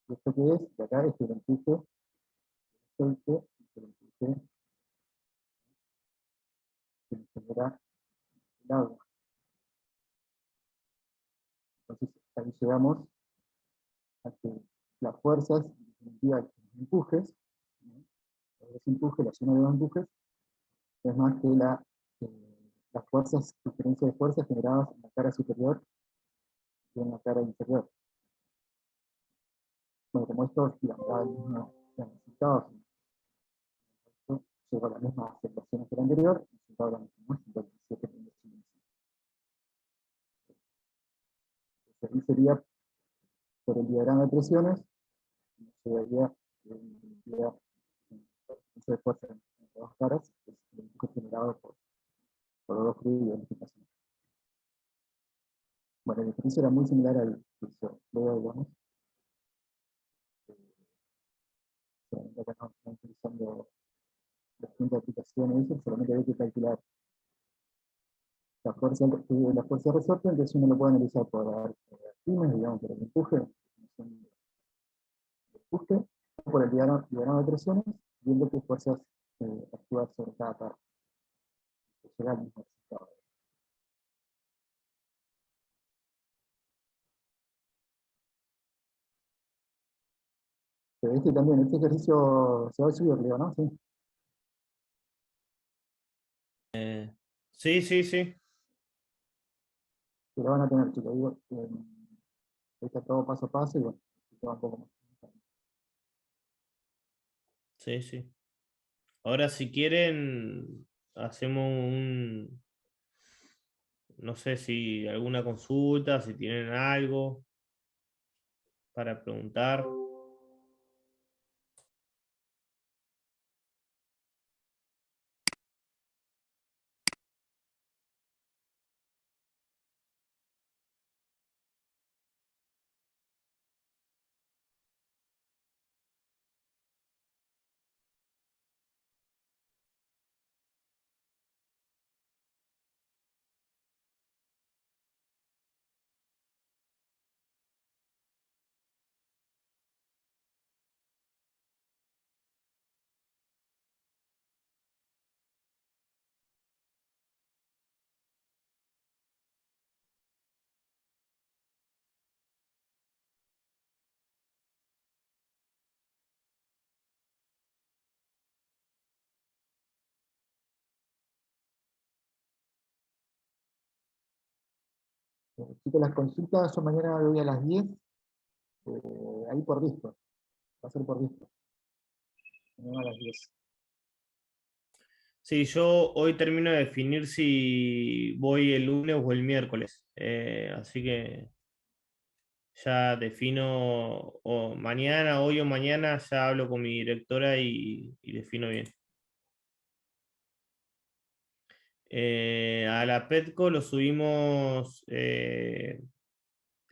esto que es, de acá es el empuje del aceite, el empuje que genera el agua. Entonces, ahí llegamos a que las fuerzas, en definitiva, los empujes, ¿no? Los empujes, la suma de los empujes, es más que las fuerzas, diferencia de fuerzas generadas en la cara superior y en la cara inferior. Bueno, como esto da el mismo resultado, esto llegó a las mismas aceptaciones que la anterior, el resultado era el mismo, 57.5. Entonces ahí sería por el diagrama de presiones, se vería el diagrama de fuerza en las dos caras, que es el empuje generado por los dos fluidos en este caso. Bueno, el ejercicio era muy similar al que hizo luego, digamos. Solamente acá no están utilizando distintas aplicaciones, eso solamente hay que calcular la fuerza de resorte, entonces uno lo puede analizar por arquimes, digamos, por el empuje, o por el diagrama de presiones, viendo qué fuerzas actúan sobre cada parte. Llega al mismo resultado. Pero este también, este ejercicio se va a subir, creo, ¿no? Sí. Sí, sí, sí. Que lo van a tener, chicos. Digo, está todo paso a paso y bueno, lleva un poco más. Sí, sí. Ahora, si quieren, hacemos un, no sé si alguna consulta, si tienen algo para preguntar. Chicos, las consultas yo mañana voy a las 10, ahí por Discord. Va a ser por Discord. Mañana a las 10. Sí, yo hoy termino de definir si voy el lunes o el miércoles. Así que ya defino o mañana, hoy o mañana, ya hablo con mi directora y defino bien. A la Petco lo subimos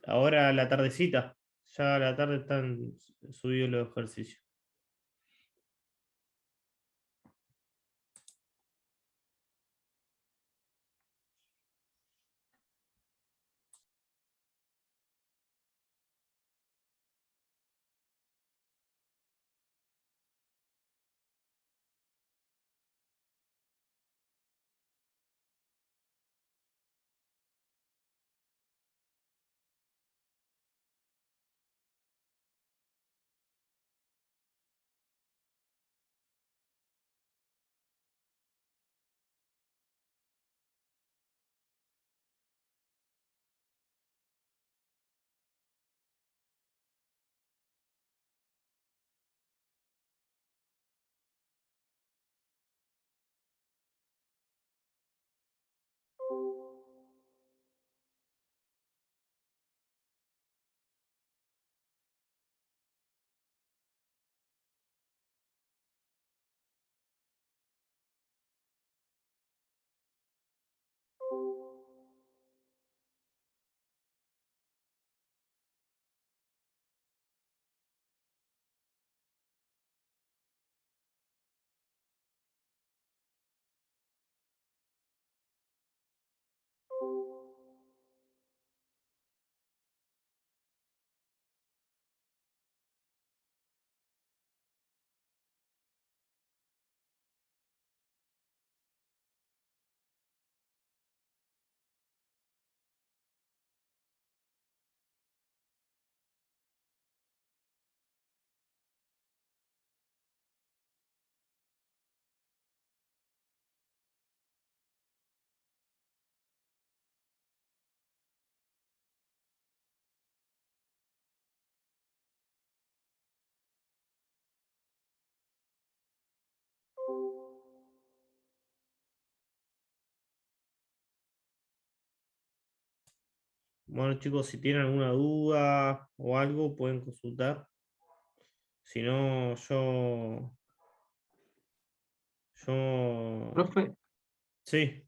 ahora a la tardecita. Ya a la tarde están subidos los ejercicios. Bueno, chicos, si tienen alguna duda o algo, pueden consultar. Si no, yo, Profe, sí.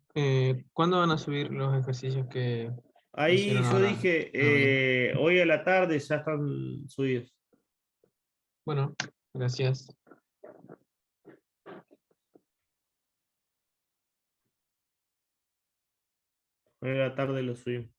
¿cuándo van a subir los ejercicios que Ahí hicieron yo ahora dije, en la mañana? hoy a la tarde ya están subidos. Bueno, gracias. Hoy a la tarde lo subimos.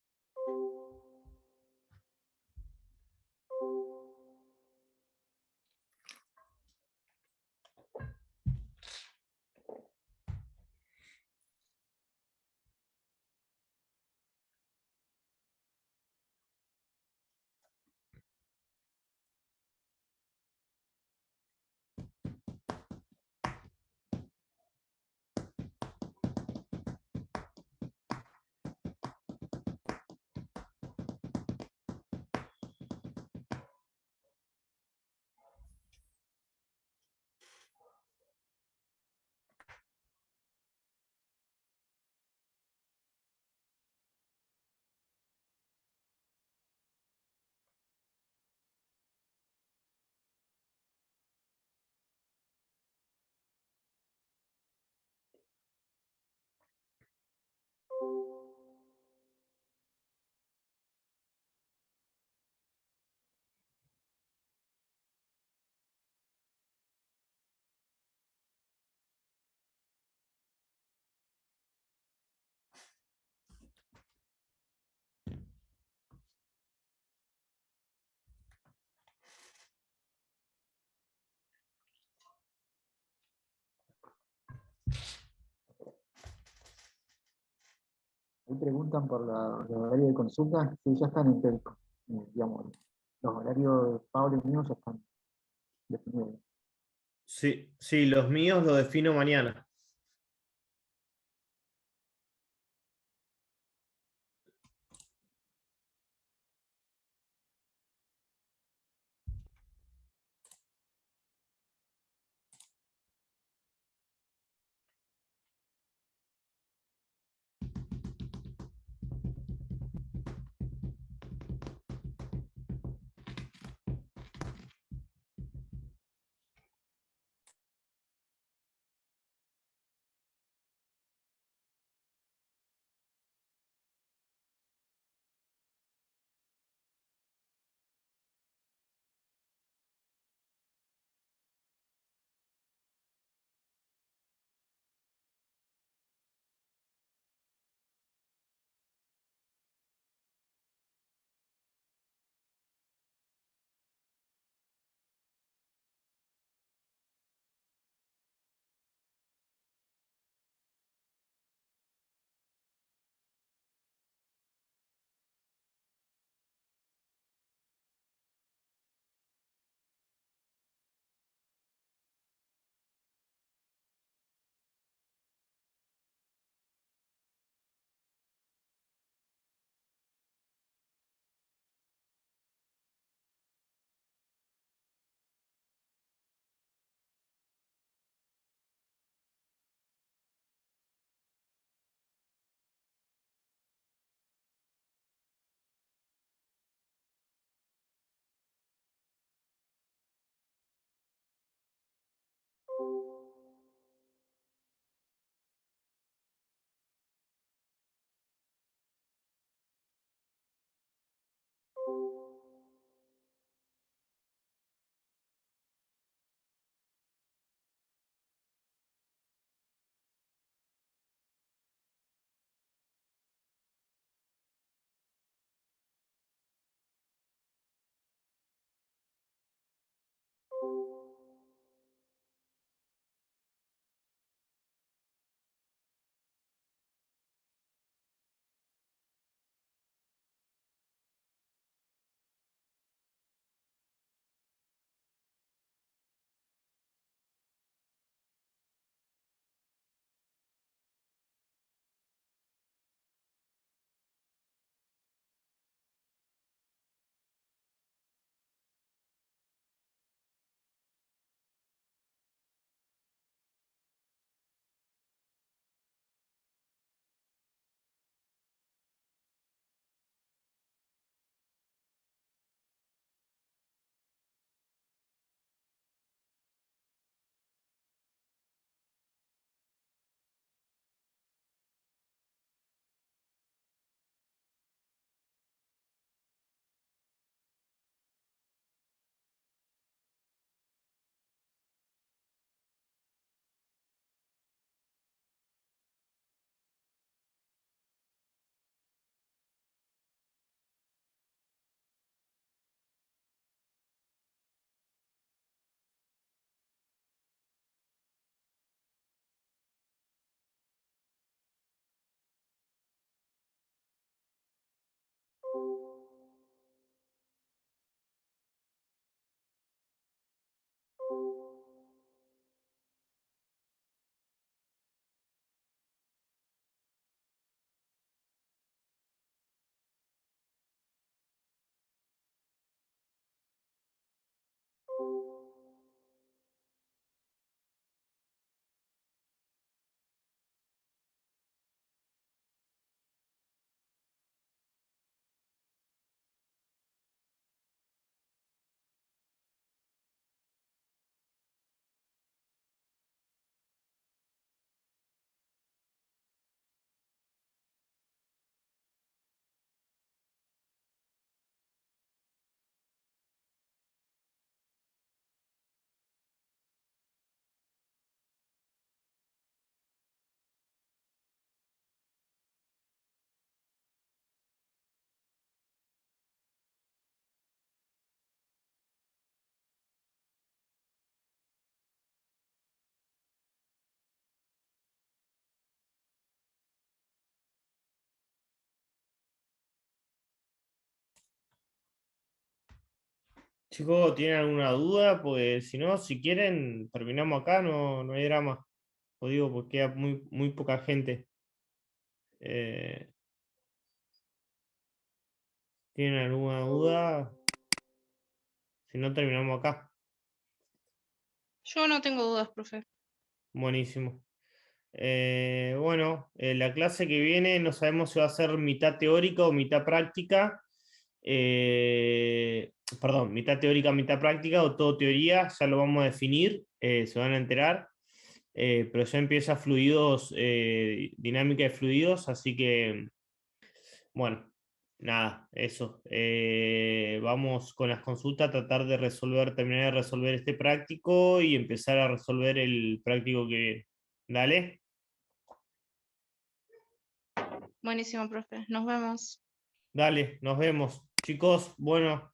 Ahí preguntan por los horarios de consulta, sí, ya están en Telco. Digamos, los horarios de Pablo y míos ya están definidos. Sí, sí, los míos los defino mañana. Chicos, ¿tienen alguna duda? Pues si no, si quieren, terminamos acá, no hay drama. Os digo, porque queda muy poca gente. ¿Tienen alguna duda? Si no, terminamos acá. Yo no tengo dudas, profe. Buenísimo. Bueno, la clase que viene no sabemos si va a ser mitad teórica o mitad práctica. Perdón, mitad teórica, mitad práctica o todo teoría, ya lo vamos a definir, se van a enterar. Pero ya empieza fluidos, dinámica de fluidos, así que, bueno, nada, eso. Vamos con las consultas a tratar de resolver, terminar de resolver este práctico y empezar a resolver el práctico que viene. Dale. Buenísimo, profe. Nos vemos. Dale, nos vemos. Chicos, bueno.